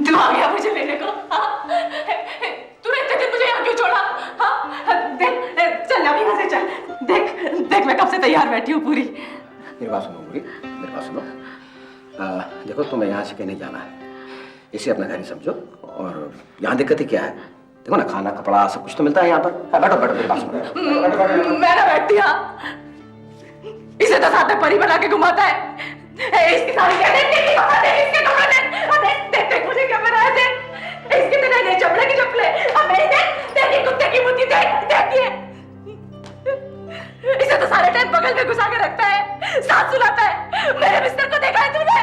तू आ गया मुझे लेने को? तूने इतने दिन मुझे यहाँ क्यों छोड़ा? हाँ? देख, चल अभी यहाँ से चल। देख मैं कब से तैयार बैठी हूँ पूरी। मेरी बात सुनो अंगूरी, मेरी बात सुनो। देखो तुम्हें यहाँ से कहीं जाना है, इसे अपना घर ही समझो। और यहाँ दिक्कत ही क्या है? देखो ना, खाना कपड़ा सब कुछ तो मिलता है यहाँ पर। बैठो मेरी बात सुनो। मैं ना बैठती। हाँ, इसे तो साथ में परी बना के घुमाता है। इसकी सारी इसके कपड़े देख मुझे क्या बनाया थे। इसके तो नहीं चपले की चपले। अब नहीं देख कुत्ते की मुट्ठी देखिए। इसे तो सारे टाइम बगल में घुसा के रखता है, साथ सुलाता है। मेरे बिस्तर को देखा है तूने?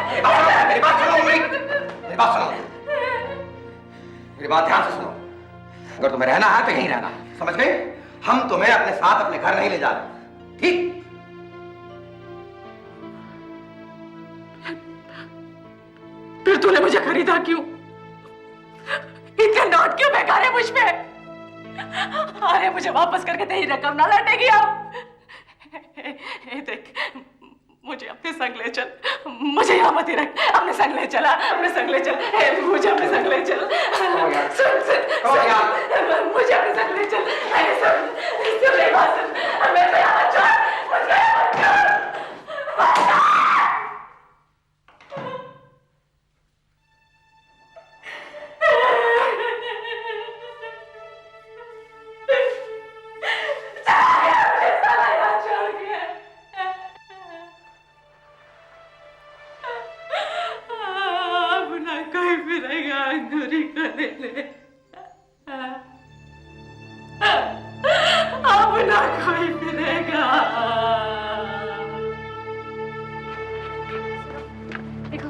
मेरी बात सुनो अंगूरी, मेरी बात सुनो, मेरी बात ध्यान से सुनो। अगर तुम्हें रहना है तो यहीं रहना, समझ गए? हम तुम्हें अपने साथ अपने घर नहीं ले जा रहे, ठीक? फिर तूने मुझे खरीदा क्यों? इतने नोट क्यों बेकार है मुझ पे? अरे मुझे वापस करके तेरी रकम ना लौटेगी अब। देख मुझे अपने संग ले चल। मुझे यहाँ मत ही रख, अपने संग ले चला, अपने संग ले चल। मुझे अपने संग ले चल। सुन मुझे अपने संग ले चल। सुन मेरी बात सुन। मैं तो यहाँ मत छोड़, मुझे मत छोड़। देखो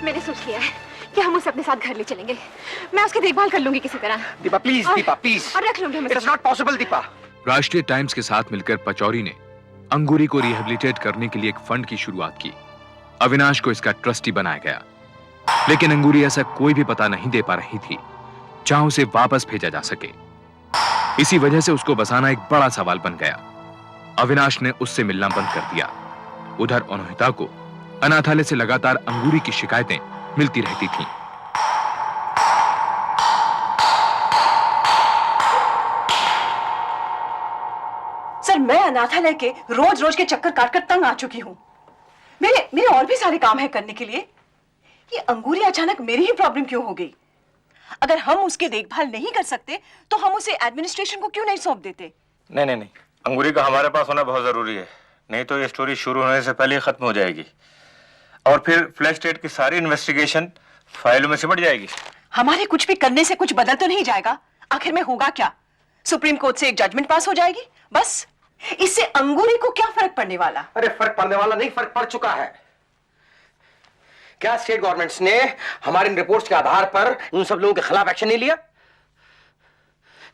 मैंने सोच लिया है कि हम उसे अपने साथ घर ले चलेंगे। मैं उसकी देखभाल कर लूंगी किसी तरह। Deepa please, Deepa please. और रख लूंगी। It's not possible Deepa. राष्ट्रीय टाइम्स के साथ मिलकर पचौरी ने अंगूरी को रिहेबिलिटेट करने के लिए एक फंड की शुरुआत की। अविनाश को इसका ट्रस्टी बनाया गया, लेकिन अंगूरी ऐसा कोई भी पता नहीं दे पा रही थी जहां उसे वापस भेजा जा सके। इसी वजह से उसको बसाना एक बड़ा सवाल बन गया। अविनाश ने उससे मिलना बंद कर दिया। उधर अनोहिता को अनाथालय से लगातार अंगूरी की शिकायतें मिलती रहती थीं। अनाथालय के रोज रोज के चक्कर काटकर तंग आ चुकी हूँ। मेरे मेरे और भी सारे काम है करने के लिए। ये अंगूरी अचानक मेरी ही प्रॉब्लम क्यों हो गई? अगर हम उसकी देखभाल नहीं कर सकते तो हम उसे एडमिनिस्ट्रेशन को क्यों नहीं सौंप देते? नहीं, अंगूरी का हमारे पास होना बहुत जरूरी है, नहीं तो ये स्टोरी शुरू होने से पहले ही खत्म हो जाएगी और फिर फ्लैश स्टेट की सारी इन्वेस्टिगेशन फाइलों में सिमट जाएगी। हमारे कुछ भी करने से कुछ बदल तो नहीं जाएगा। आखिर में होगा क्या? सुप्रीम कोर्ट से एक जजमेंट पास हो जाएगी, बस। इससे अंगूरी को क्या फर्क पड़ने वाला? अरे फर्क पड़ने वाला नहीं, फर्क पड़ चुका है। क्या स्टेट गवर्नमेंट्स ने हमारी रिपोर्ट्स के आधार पर उन सब लोगों के खिलाफ एक्शन नहीं लिया?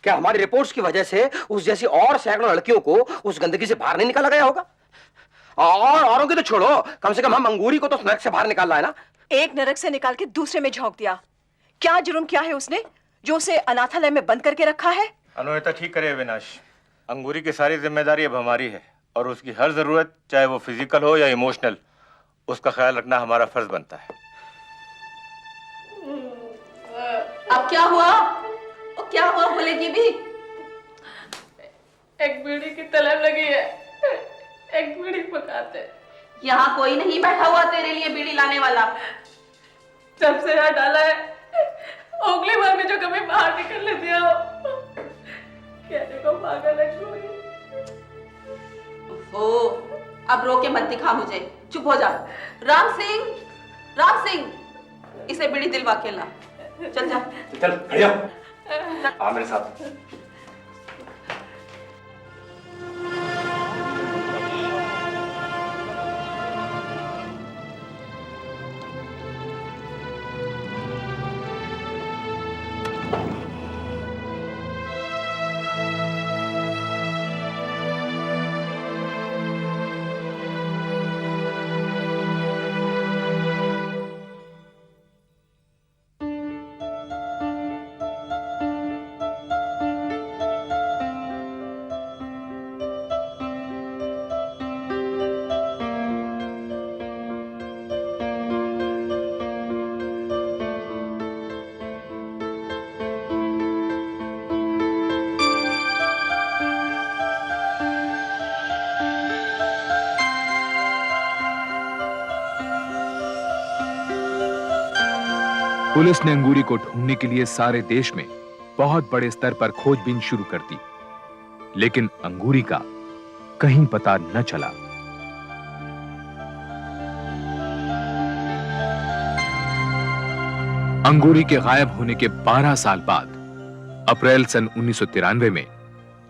क्या हमारी रिपोर्ट्स की वजह से उस जैसी और सैकड़ों लड़कियों को उस गंदगी से बाहर नहीं निकाला गया होगा? और औरों की तो छोड़ो, कम से कम हम अंगूरी को तो नरक से बाहर निकालना है ना। एक नरक से निकाल के दूसरे में झोंक दिया। क्या जुर्म किया है उसने जो उसे अनाथालय में बंद करके रखा है? अनुहिता ठीक करे अविनाश, अंगूरी की सारी जिम्मेदारी अब हमारी है और उसकी हर जरूरत, चाहे वो फिजिकल हो या इमोशनल, उसका ख्याल रखना हमारा फर्ज बनता है। अब क्या हुआ? क्या हुआ बोलेगी भी? एक बीड़ी की तलब लगी है, एक बीड़ी पकाते। यहाँ कोई नहीं बैठा हुआ तेरे लिए बीड़ी लाने वाला। जब से यहाँ डाला है उंगली भर में जो कभी बाहर निकलने दिया हो, कहने को पागल है कोई। ओ, अब रो के मत दिखा मुझे, चुप हो जा। राम सिंह, इसे बीड़ी दिलवा के ला। चल जा। चल खड़िया, आ मेरे साथ। पुलिस ने अंगूरी को ढूंढने के लिए सारे देश में बहुत बड़े स्तर पर खोजबीन शुरू कर दी, लेकिन अंगूरी का कहीं पता न चला। अंगूरी के गायब होने के 12 साल बाद अप्रैल सन 1993 में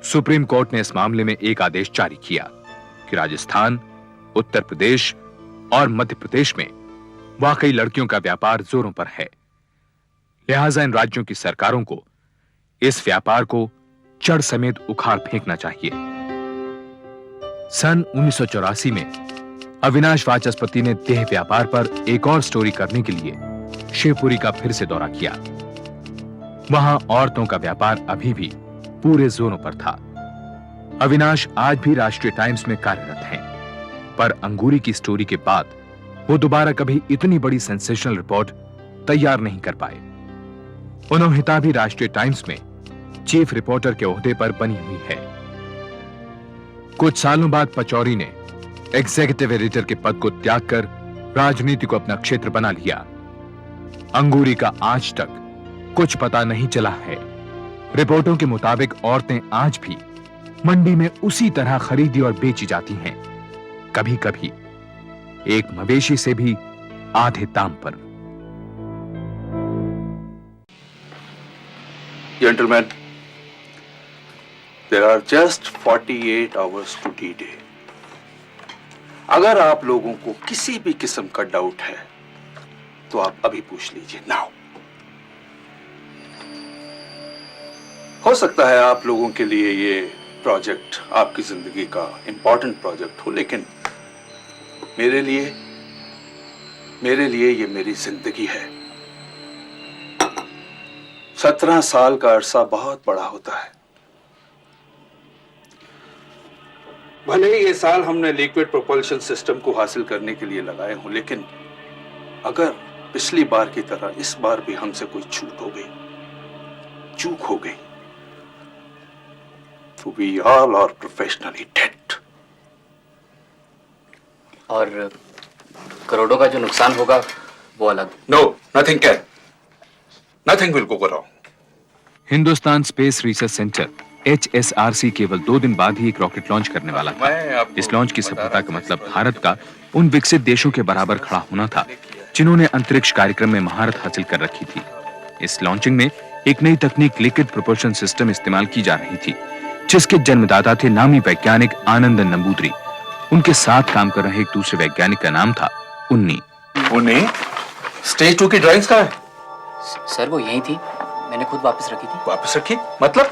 सुप्रीम कोर्ट ने इस मामले में एक आदेश जारी किया कि राजस्थान, उत्तर प्रदेश और मध्य प्रदेश में वाकई लड़कियों का व्यापार जोरों पर है। लिहाजा इन राज्यों की सरकारों को इस व्यापार को जड़ समेत उखाड़ फेंकना चाहिए। सन 1984 में अविनाश वाचस्पति ने देह व्यापार पर एक और स्टोरी करने के लिए शिवपुरी का फिर से दौरा किया। वहां औरतों का व्यापार अभी भी पूरे जोरों पर था। अविनाश आज भी राष्ट्रीय टाइम्स में कार्यरत हैं, पर अंगूरी की स्टोरी के बाद वो दोबारा कभी इतनी बड़ी सेंसेशनल रिपोर्ट तैयार नहीं कर पाए। अनुहिता भी राष्ट्रीय टाइम्स में चीफ रिपोर्टर के ओहदे पर बनी हुई है। कुछ सालों बाद पचौरी ने एग्जीक्यूटिव एडिटर के पद को त्याग कर राजनीति को अपना क्षेत्र बना लिया। अंगूरी का आज तक कुछ पता नहीं चला है। रिपोर्टों के मुताबिक औरतें आज भी मंडी में उसी तरह खरीदी और बेची जाती हैं, कभी कभी एक मवेशी से भी आधे दाम पर। Gentlemen, there are just 48 hours to D-Day. अगर आप लोगों को किसी भी किस्म का डाउट है तो आप अभी पूछ लीजिए, नाउ। हो सकता है आप लोगों के लिए ये प्रोजेक्ट आपकी जिंदगी का इंपॉर्टेंट प्रोजेक्ट हो, लेकिन मेरे लिए ये मेरी जिंदगी है। 17 साल का अरसा बहुत बड़ा होता है। भले ही ये साल हमने लिक्विड प्रोपल्शन सिस्टम को हासिल करने के लिए लगाए हों, लेकिन अगर पिछली बार की तरह इस बार भी हमसे कोई चूक हो गई तो we all are professionally dead. और करोड़ों का जो नुकसान होगा वो अलग। No, nothing can, nothing will go wrong. Hindustan space research centre HSRC केवल 2 दिन बाद ही एक रॉकेट लॉन्च करने वाला था। इस लॉन्च की सफलता का मतलब भारत का उन विकसित देशों के बराबर खड़ा होना था जिन्होंने अंतरिक्ष कार्यक्रम में महारत हासिल कर रखी थी। इस लॉन्चिंग में एक नई तकनीक लिक्विड प्रोपल्शन सिस्टम इस्तेमाल की जा रही थी, जिसके जन्मदाता थे नामी वैज्ञानिक आनंदन नंबूदरी। उनके साथ काम कर रहे एक दूसरे वैज्ञानिक का नाम था उन्नी। उन्नी, स्टेज 2 की ड्राइंग्स कहाँ है? सर वो यही थी, मैंने खुद वापस रखी थी। वापस रखी? मतलब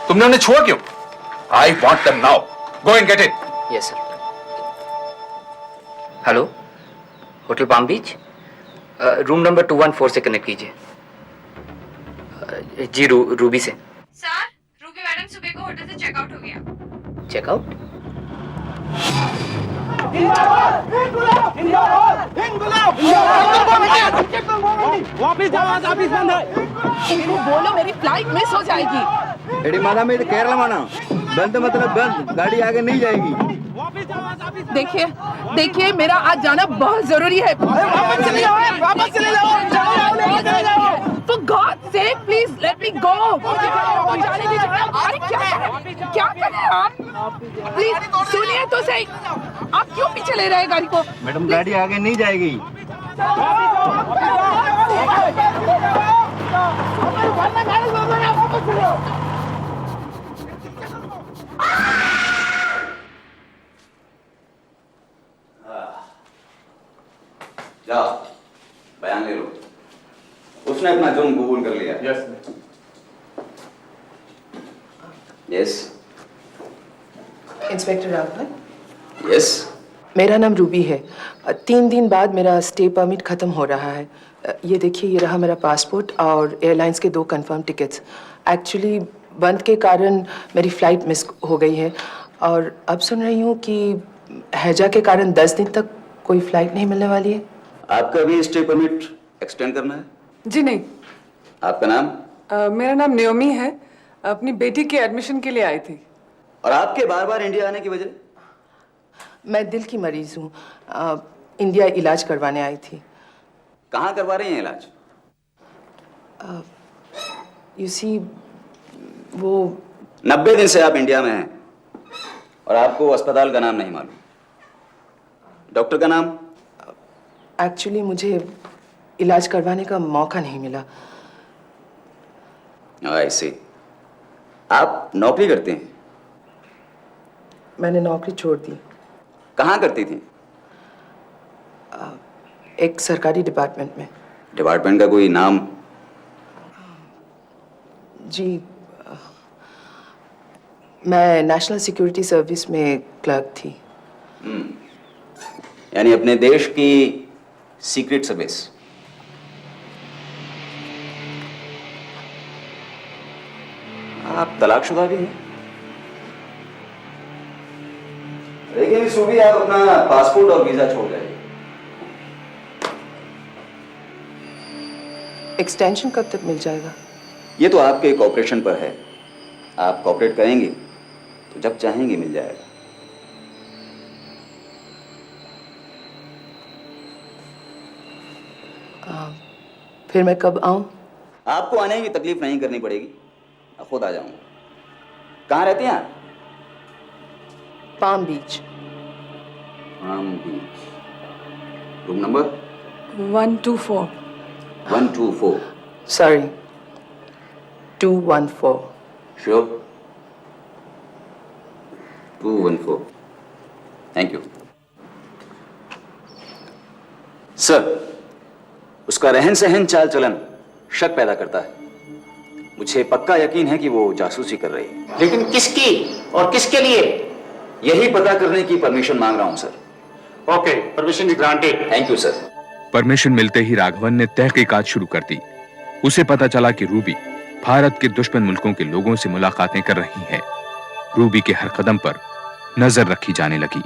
तुमने उन्हें छुआ क्यों? I want them now. Go and get it. Yes sir. Hello, hotel palm beach, room number 214 से कनेक्ट कीजिए। जी रूबी से। सर, रूबी मैडम सुबह को होटल से चेकआउट हो गया। चेकआउट? वापिस जाओ, आज ऑफिस बंद है। इनको बोलो मेरी फ्लाइट मिस हो जाएगी। एडी माना में केरला माना बंद मतलब बंद, गाड़ी आगे नहीं जाएगी। देखिए देखिए, मेरा आज जाना बहुत जरूरी है। वापस चले जाओ, वापस चले जाओ। For God's sake, please let me go. जाने दीजिए। अरे क्या कर रहे हैं आप? प्लीज सुनिए तो सही, आप क्यों पीछे ले रहे हैं गाड़ी को? मैडम गाड़ी आगे नहीं जाएगी। जाओ, बयान ले लो। उसने अपना जुर्म कबूल कर लिया। Yes. Yes. Inspector Raghavan. Yes. मेरा नाम रूबी है। 3 दिन बाद मेरा स्टे परमिट खत्म हो रहा है। ये देखिए, ये रहा मेरा पासपोर्ट और एयरलाइंस के 2 कंफर्म टिकट्स। एक्चुअली बंद के कारण मेरी फ्लाइट मिस हो गई है और अब सुन रही हूँ कि हैजा के कारण 10 दिन तक कोई फ्लाइट नहीं मिलने वाली है। आपका भी स्टे परमिट एक्सटेंड करना है? जी नहीं। आपका नाम? मेरा नाम नियोमी है। अपनी बेटी के एडमिशन के लिए आई थी। और आपके बार बार इंडिया आने की वजह? मैं दिल की मरीज हूँ। इंडिया इलाज करवाने आई थी। कहाँ करवा रही हैं इलाज? यू सी, वो 90 दिन से आप इंडिया में हैं और आपको अस्पताल का नाम नहीं मालूम। डॉक्टर का नाम? एक्चुअली मुझे इलाज करवाने का मौका नहीं मिला। ऐसे आप नौकरी करते हैं? मैंने नौकरी छोड़ दी। कहाँ करती थी? एक सरकारी डिपार्टमेंट में। डिपार्टमेंट का कोई नाम? जी, मैं नेशनल सिक्योरिटी सर्विस में क्लर्क थी। यानी अपने देश की सीक्रेट सर्विस। आप तलाकशुदा भी हैं? लेकिन सुबह आप अपना पासपोर्ट और वीजा छोड़ गए। एक्सटेंशन कब तक मिल जाएगा? ये तो आपके कॉपरेशन पर है। आप कॉपरेट करेंगे तो जब चाहेंगे मिल जाएगा। फिर मैं कब आऊं? आपको आने की तकलीफ नहीं करनी पड़ेगी, मैं खुद आ जाऊंगा। कहाँ रहते हैं आप? Palm beach. Palm beach. Room number? 124। 124। Sorry, 214। Sure? 214। Thank you sir. उसका रहन सहन चाल चलन शक पैदा करता है। मुझे पक्का यकीन है कि वो जासूसी कर रही है। लेकिन किसकी और किसके लिए, यही पता करने की परमिशन मांग रहा हूं sir. Okay, permission is granted. Thank you sir. Permission मिलते ही राघवन ने तहकीकात शुरू कर दी। उसे पता चला कि रूबी भारत के दुश्मन मुल्कों के लोगों से मुलाकातें कर रही है। रूबी के हर कदम पर नजर रखी जाने लगी।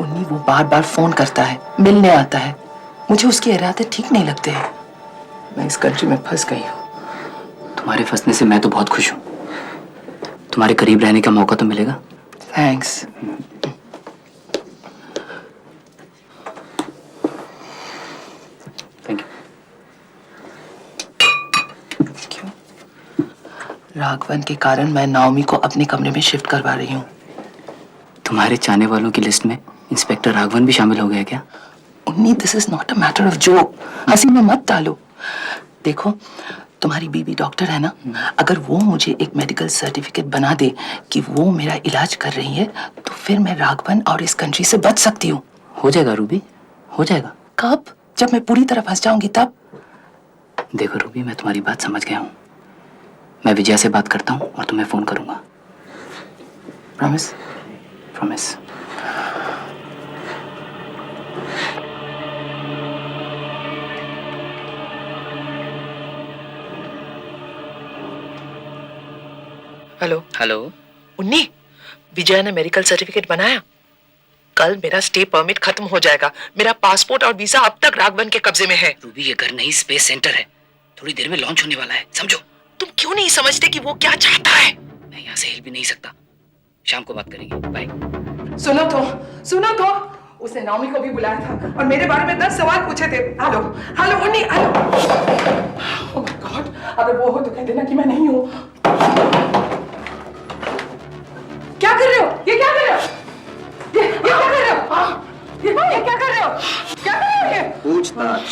उन्हीं वो बार बार फोन करता है, मिलने आता है। मुझे उसके इरादे ठीक नहीं लगते हैं। मैं इस कंट्री में फंस गई हूँ। तुम्हारे फंसने से मैं तो बहुत खुश हूँ। तुम्हारे करीब रहने का मौका तो मिलेगा। थैंक्स। Thank you. राघवन के कारण मैं नाओमी को अपने कमरे में शिफ्ट करवा रही हूँ। तुम्हारे चाहने वालों की लिस्ट में इंस्पेक्टर राघवन भी शामिल हो गया क्या? उन्नी, this is not a matter of joke. हंसी में मत डालो। देखो, तुम्हारी बीबी डॉक्टर है ना, अगर वो मुझे एक मेडिकल सर्टिफिकेट बना दे कि वो मेरा इलाज कर रही है, तो फिर मैं राघवन और इस कंट्री से बच सकती हूँ। हो जाएगा रूबी, हो जाएगा। कब? जब मैं पूरी तरह फंस जाऊंगी तब। देखो रूबी, मैं तुम्हारी बात समझ गया हूँ। मैं विजया से बात करता हूँ और तुम्हें फोन करूंगा। प्रॉमिस? प्रॉमिस। हेलो। हेलो। उन्नी, विजय ने मेडिकल सर्टिफिकेट बनाया। कल मेरा स्टे परमिट खत्म हो जाएगा। मेरा पासपोर्ट और वीजा अब तक राघवन के कब्जे में है। रूबी, ये घर नहीं स्पेस सेंटर है, थोड़ी देर में लॉन्च होने वाला है, समझो। तुम क्यों नहीं समझते कि वो क्या चाहता है? मैं यहाँ से हिल भी नहीं सकता। शाम को बात करेंगे, बाय। सुनो तो, उसने नाओमी को भी बुलाया था और मेरे बारे में 10 सवाल पूछे थे। हेलो हेलो उन्नी, हेलो। ओह माय गॉड, अगर वो हो तो कह देना कि मैं नहीं हूँ। क्या कर रहे हो? ये क्या कर रहे हो? ये क्या कर रहे हो? ये क्या कर रहे हो? क्या कर रहे हो ये? पूछताछ।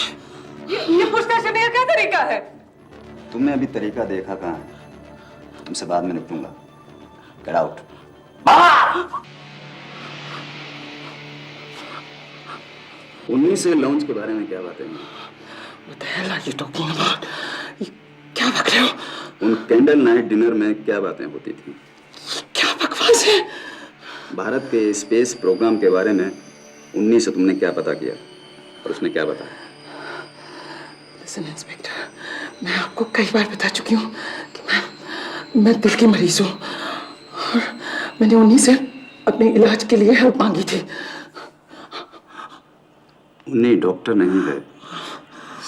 ये पूछताछ करने का क्या तरीका है? तुमने अभी तरीका देखा कहाँ है? तुमसे बाद में निपटूंगा। Get out. उन्हीं से लॉन्च के बारे में क्या बातें हैं? What the hell are you talking about? क्या बक रहे हो? उन कैंडल नाइट डिनर में क्या बातें होती थी? क्या बकवास है? भारत के स्पेस प्रोग्राम के बारे में उन्हीं से तुमने क्या पता किया और उसने क्या बताया? Listen, इंस्पेक्टर, मैं आपको कई बार बता चुकी हूँ कि मैं दिल की मरीज हूँ और मैंने उन्हीं से अपने इलाज के लिए हेल्प मांगी थी। उन्हीं डॉक्टर नहीं है,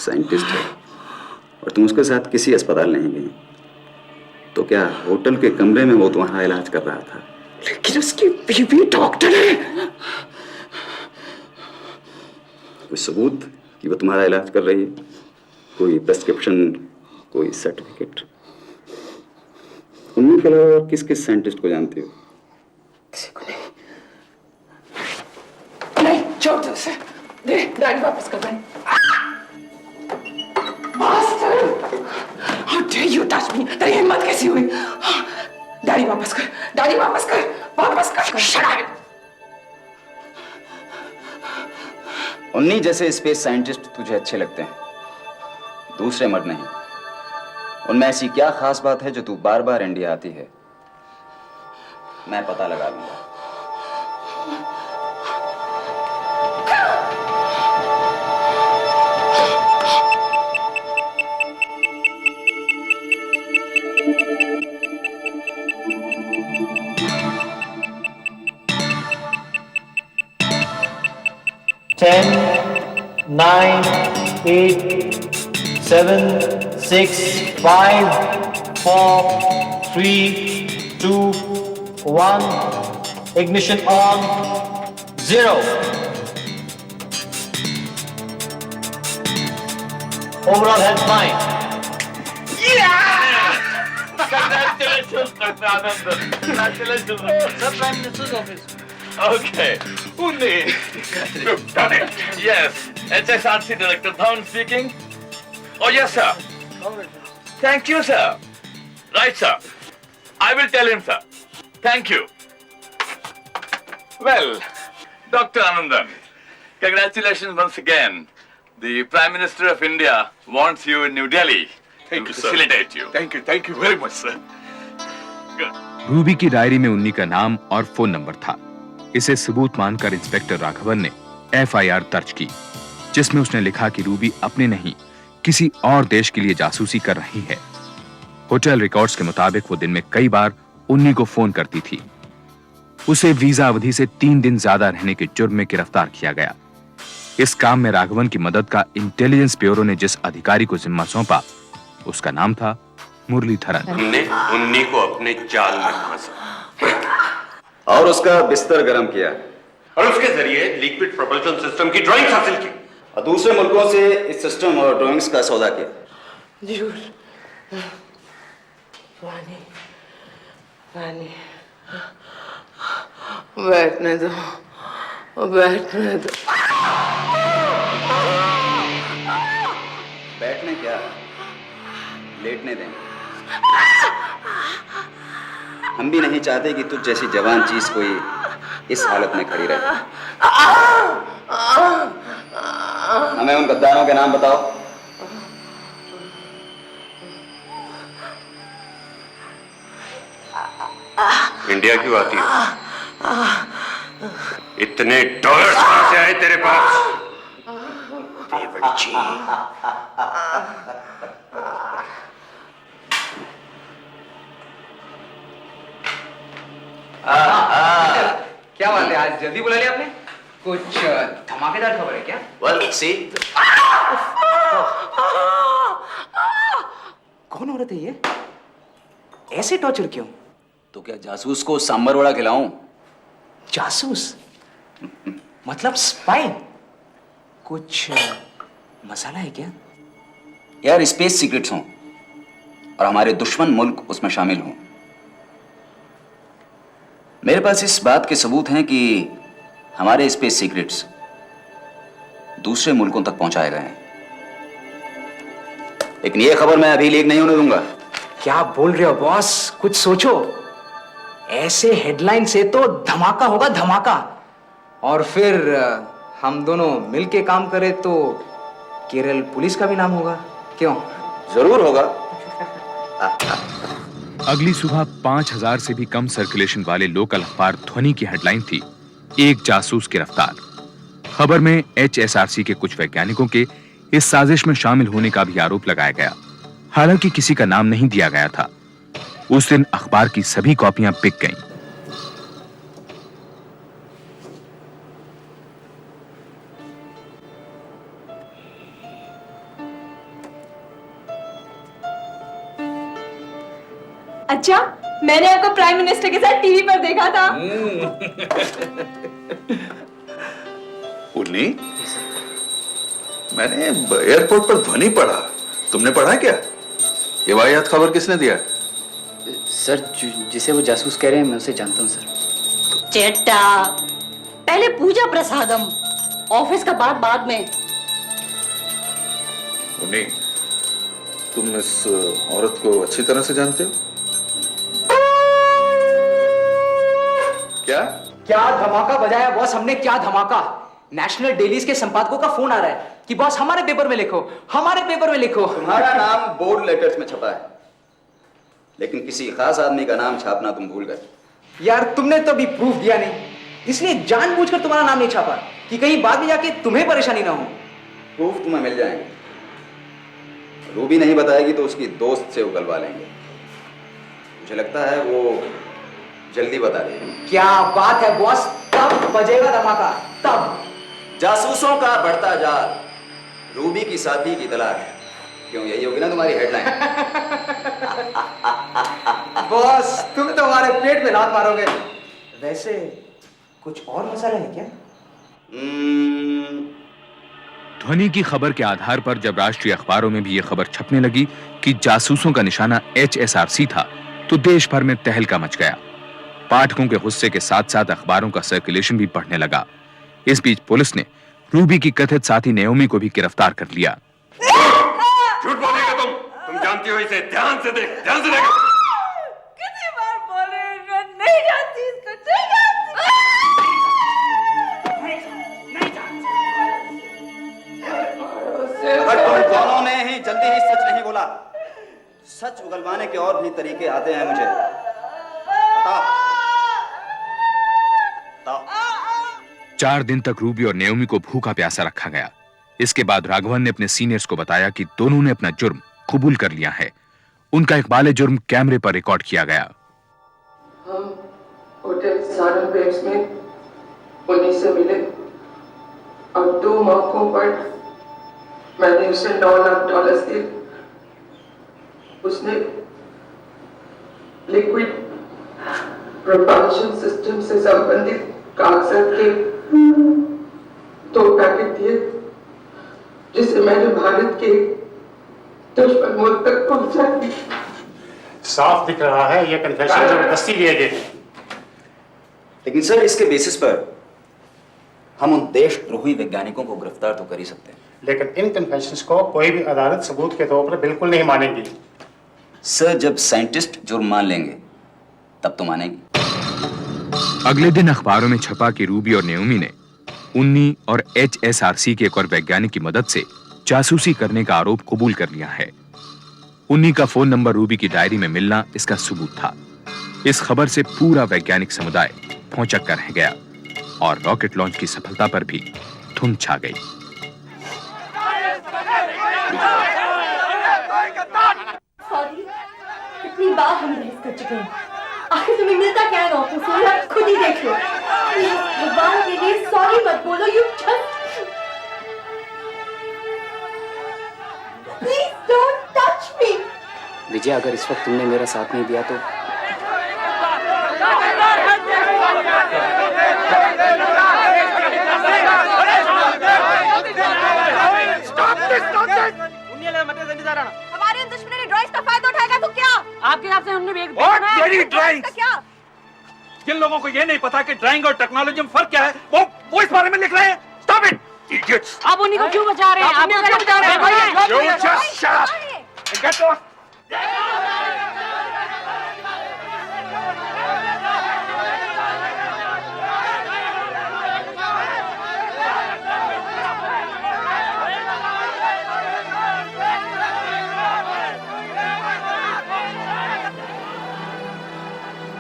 साइंटिस्ट है, और तुम उसके साथ किसी अस्पताल नहीं गई। तो क्या होटल के कमरे में वो तुम्हारा इलाज कर रहा था? लेकिन उसकी बीवी डॉक्टर है। कोई सबूत कि वो तुम्हारा इलाज कर रही है? कोई प्रेस्क्रिप्शन, कोई सर्टिफिकेट? उन्हीं के अलावा किस किस साइंटिस्ट को जानती हो? किसी को नहीं। नहीं, छोड़ दो उसे। दे, डायरी वापस कर दें। Master, how dare you touch me? तेरी हिम्मत कैसी हुई? डायरी वापस कर, डायरी वापस कर, वापस कर। Shut up! उन्हीं जैसे स्पेस साइंटिस्ट तुझे अच्छे लगते हैं, दूसरे मर्द नहीं। उनमें ऐसी क्या खास बात है जो तू बार बार इंडिया आती है? मैं पता लगा लूंगा। Ten, 9, 8, 7, 6, 5, 4, 3, 2, 1. Ignition on. 0. Overall health fine. Yeah! Congratulations, Dr. Anand. Congratulations. Sir, Prime Minister's office. Okay. Unni, you've done it. Yes. HSRC Director Dhawan speaking. Oh, yes, sir. Thank you, sir. Right, sir. I will tell him, sir. Thank you. Well, Dr. Anandan, congratulations once again. The Prime Minister of India wants you in New Delhi to facilitate you. Thank you very much, sir. Good. Ruby की diary में उन्नी का नाम और phone number था। इसे सबूत मानकर इंस्पेक्टर राघवन ने एफआईआर दर्ज की, जिसमें उसने लिखा कि रूबी अपने नहीं किसी और देश के लिए जासूसी कर रही है। होटल रिकॉर्ड्स के मुताबिक वो दिन में कई बार उन्नी को फोन करती थी। उसे वीजा अवधि से 3 दिन ज्यादा रहने के जुर्म में गिरफ्तार किया गया। इस काम में राघवन की मदद का इंटेलिजेंस ब्यूरो ने जिस अधिकारी को जिम्मा सौंपा, उसका नाम था मुरलीधरन। हमने उन्नी को अपने जाल में फंसा और उसका बिस्तर गर्म किया और उसके जरिए लिक्विड प्रोपल्शन सिस्टम की ड्राइंग्स हासिल की और दूसरे मुल्कों से इस सिस्टम और ड्राइंग्स का सौदा किया। जरूर। वानी, वानी, बैठने दो, बैठने दो। बैठने क्या, लेटने दें। हम भी नहीं चाहते कि तुझ जैसी जवान चीज कोई इस हालत में खड़ी रहे। हमें उन गद्दारों के नाम बताओ। इंडिया क्यों आती है? इतने डॉलर्स कहां से आए तेरे पास? बेवड़ची। क्या बात है, आज जल्दी बुला लिया आपने? कुछ धमाकेदार खबर है क्या? Well, see? कौन औरत है ये? ऐसे टॉर्चर क्यों? तो क्या जासूस को सांबर वड़ा खिलाऊं? जासूस? मतलब स्पाई? कुछ मसाला है क्या? यार स्पेस सीक्रेट्स हों और हमारे दुश्मन मुल्क उसमें शामिल हों। मेरे पास इस बात के सबूत हैं कि हमारे स्पेस सीक्रेट्स दूसरे मुल्कों तक पहुंचाए गए हैं। लेकिन यह खबर मैं अभी लीक नहीं होने दूंगा। क्या बोल रहे हो बॉस? कुछ सोचो। ऐसे हेडलाइन से तो धमाका होगा, धमाका। और फिर हम दोनों मिलके काम करें तो केरल पुलिस का भी नाम होगा। क्यों? जरूर होगा। अगली सुबह 5000 से भी कम सर्कुलेशन वाले लोकल अखबार ध्वनि की हेडलाइन थी, एक जासूस गिरफ्तार। खबर में HSRC के कुछ वैज्ञानिकों के इस साजिश में शामिल होने का भी आरोप लगाया गया। हालांकि किसी का नाम नहीं दिया गया था। उस दिन अखबार की सभी कॉपियां बिक गईं। अच्छा, मैंने आपको प्राइम मिनिस्टर के साथ टीवी पर देखा था। उन्नी, मैंने एयरपोर्ट पर ध्वनि पढ़ा। तुमने पढ़ा क्या? ये वाहियात खबर किसने दिया? सर, जिसे वो जासूस कह रहे हैं मैं उसे जानता हूं सर। चेट्टा, पहले पूजा प्रसादम, ऑफिस का बात बाद में। उन्नी, तुम इस औरत को अच्छी तरह से जानते हो? क्या क्या धमाका बजाया बॉस हमने, क्या धमाका। नेशनल डेलीज के संपादकों का फोन आ रहा है कि बॉस हमारे पेपर में लिखो, हमारे पेपर में लिखो। तुम्हारा नाम बोर्ड लेटर्स में छपा है, लेकिन किसी खास आदमी का नाम छापना तुम भूल गए। यार तुमने तो अभी प्रूफ दिया नहीं, इसलिए जानबूझकर तुम्हारा नाम नहीं छापा कि कहीं बाद में जाके तुम्हें परेशानी ना हो। प्रूफ तुम्हें मिल जाएंगे। रूबी नहीं बताएगी तो उसकी दोस्त से उगलवा लेंगे। मुझे लगता है वो जल्दी बता देगी। क्या बात है बॉस, तब बजेगा धमाका, तब। जासूसों का बढ़ता जाल, रूबी की साथी की तलाश। क्यों, यही होगी ना तुम्हारी हेडलाइन? बॉस तुम तो हमारे पेट में लात मारोगे। वैसे कुछ और मसाला है क्या? ध्वनि की खबर के आधार पर जब राष्ट्रीय अखबारों में भी यह खबर छपने लगी कि जासूसों का निशाना HSRC था, तो देश भर में तहलका मच गया। पाठकों के गुस्से के साथ साथ अखबारों का सर्कुलेशन भी बढ़ने लगा। इस बीच पुलिस ने रूबी की कथित साथी नेओमी को भी गिरफ्तार कर लिया। झूठ बोलेगा तुम जानती हो इसे। ध्यान से देख, ध्यान से देख। कितनी बार बोलेगा, नहीं जानती इसको, नहीं जानती। अगर तुम दोनों ने ही जल्दी ही सच नहीं बोला, सच उगलवाने के और भी तरीके आते हैं मुझे। बताओ। 4 दिन तक रूबी और नेओमी को भूखा प्यासा रखा गया। इसके बाद राघवन ने अपने सीनियर्स को बताया कि दोनों ने अपना जुर्म कबूल कर लिया है। उनका इकबाल जुर्म कैमरे पर रिकॉर्ड किया गया। हम होटल सारन बेब्स में उन्हीं से मिले और 2 मौकों पर मैंने उसे $9 लाख दिए। उसने लिक्विड प्रोपल्शन सिस्टम से संबंधित कागजात के 2 पैकेट दिए, जिसे मैंने भारत के दुश्मन मुल्क तक पहुंचा दिया। साफ दिख रहा है ये कन्फेशन जबरदस्ती लिए गए। लेकिन सर, इसके बेसिस पर हम उन देशद्रोही वैज्ञानिकों को गिरफ्तार तो कर ही सकते हैं। लेकिन इन कन्फेशंस को कोई भी अदालत सबूत के तौर पर बिल्कुल नहीं मानेगी। सर, जब साइंटिस्ट जुर्म मान लेंगे तब तो मानेगी। अगले दिन अखबारों में छपा कि रूबी और नेओमी ने उन्नी और HSRC के एक और वैज्ञानिक की मदद से जासूसी करने का आरोप कबूल कर लिया है। उन्नी का फोन नंबर रूबी की डायरी में मिलना इसका सबूत था। इस खबर से पूरा वैज्ञानिक समुदाय भौंचक्का रह गया और रॉकेट लॉन्च की सफलता पर भी धुंध छा गई। सॉरी, कितनी बार हम बहस कर चुके हैं। आखिर तुम्हें मिलता क्या है ऑफिस में? आप खुद ही देख लो। भगवान के लिए सॉरी मत बोलो। You just please don't touch me. Vijay, अगर इस वक्त तुमने मेरा साथ नहीं दिया तो हमारे दुश्मनी ड्राइंग्स का फायदा उठाएगा तो क्या? आपके हिसाब से उन्होंने एक क्या? जिन लोगों को ये नहीं पता कि ड्राइंग और टेक्नोलॉजी में फर्क क्या है, वो इस बारे में लिख रहे हैं। Stop it, idiots! आप उन्हीं को क्यों बचा रहे हैं? आप उन्हीं को बचा रहे हैं? You just shut up and get lost.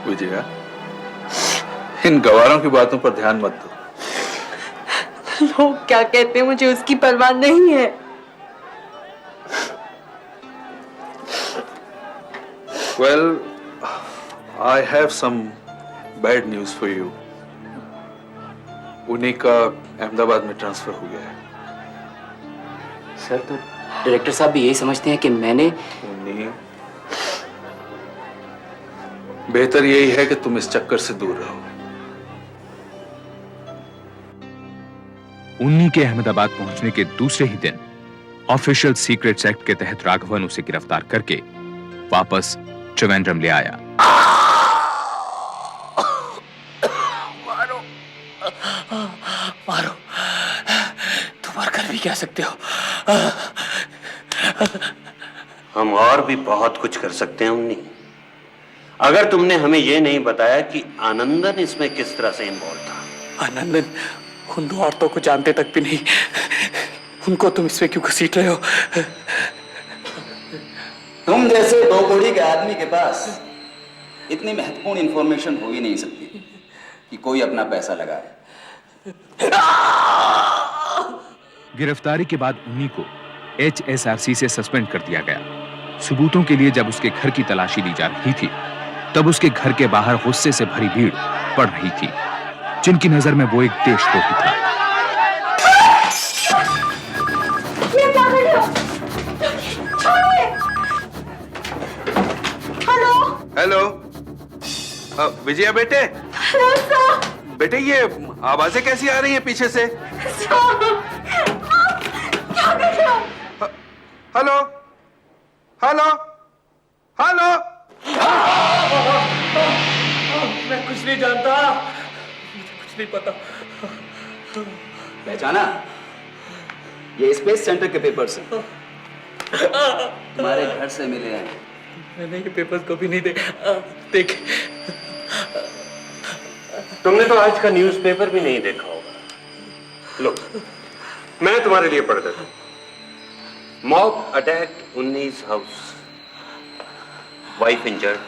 Vijaya, इन गवारों की बातों पर ध्यान मत दो। लोग क्या कहते हैं मुझे उसकी परवाह नहीं है। Well, I have some bad news for you. उन्हीं का अहमदाबाद में ट्रांसफर हो गया है। सर, तो डायरेक्टर साहब भी यही समझते हैं कि मैंने उन्हीं, बेहतर यही है कि तुम इस चक्कर से दूर रहो। उन्नी के अहमदाबाद पहुंचने के दूसरे ही दिन ऑफिशियल सीक्रेट्स एक्ट के तहत राघवन उसे गिरफ्तार करके वापस त्रिवेंद्रम ले आया। मारो, मारो, तुम और कर भी क्या सकते हो? हम और भी बहुत कुछ कर सकते हैं उन्नी। अगर तुमने हमें यह नहीं बताया कि आनंदन इसमें किस तरह से इन्वॉल्व था। आनंदन उन 2 औरतों को जानते तक भी नहीं, उनको तुम इसमें क्यों घसीट रहे हो? तुम जैसे 2 कौड़ी के आदमी के पास इतनी महत्वपूर्ण इंफॉर्मेशन हो ही नहीं सकती कि कोई अपना पैसा लगाए। गिरफ्तारी के बाद उन्नी को HSRC से सस्पेंड कर दिया गया। सबूतों के लिए जब उसके घर की तलाशी ली जा रही थी, तब उसके घर के बाहर गुस्से से भरी भीड़ पड़ रही थी, जिनकी नजर में वो एक देशद्रोही था। ये क्या कर रहे हो? हेलो हेलो, विजया बेटे। Hello sir. बेटे, ये आवाजें कैसी आ रही हैं पीछे से? क्या कर रहे हो? Hello, hello, hello. मैं कुछ नहीं जानता, मुझे कुछ नहीं पता। पहचाना? ये स्पेस सेंटर के पेपर्स हैं, तुम्हारे घर से मिले हैं। मैंने ये पेपर्स कभी नहीं देखे। तुमने तो आज का न्यूज़पेपर भी नहीं देखा होगा। लो, मैं तुम्हारे लिए पढ़ देता हूं। मॉब अटैक उन्नीस हाउस, वाइफ इंजर्ड।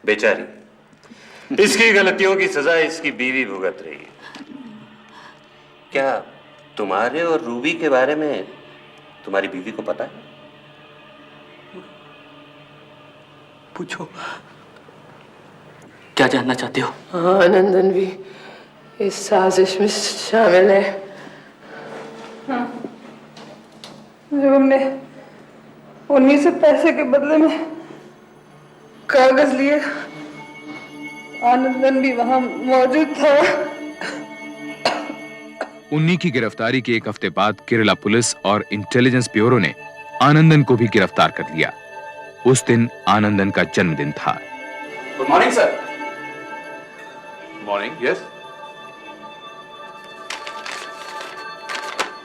बेचारी, इसकी गलतियों की सजा इसकी बीवी भुगत रही है। क्या तुम्हारे और रूबी के बारे में तुम्हारी बीवी को पता है? पूछो, क्या जानना चाहते हो? हाँ, आनंदन भी इस साजिश में शामिल है। जो हमने उन्हीं से पैसे के बदले में कागज लिए। आनंदन भी वहां मौजूद था। उन्नी की गिरफ्तारी के एक हफ्ते बाद केरला पुलिस और इंटेलिजेंस ब्यूरो ने आनंदन को भी गिरफ्तार कर लिया। उस दिन आनंदन का जन्मदिन था। Good morning sir. Morning. Yes,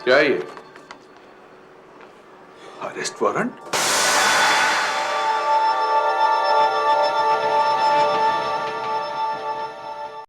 क्या है ये? Arrest warrant?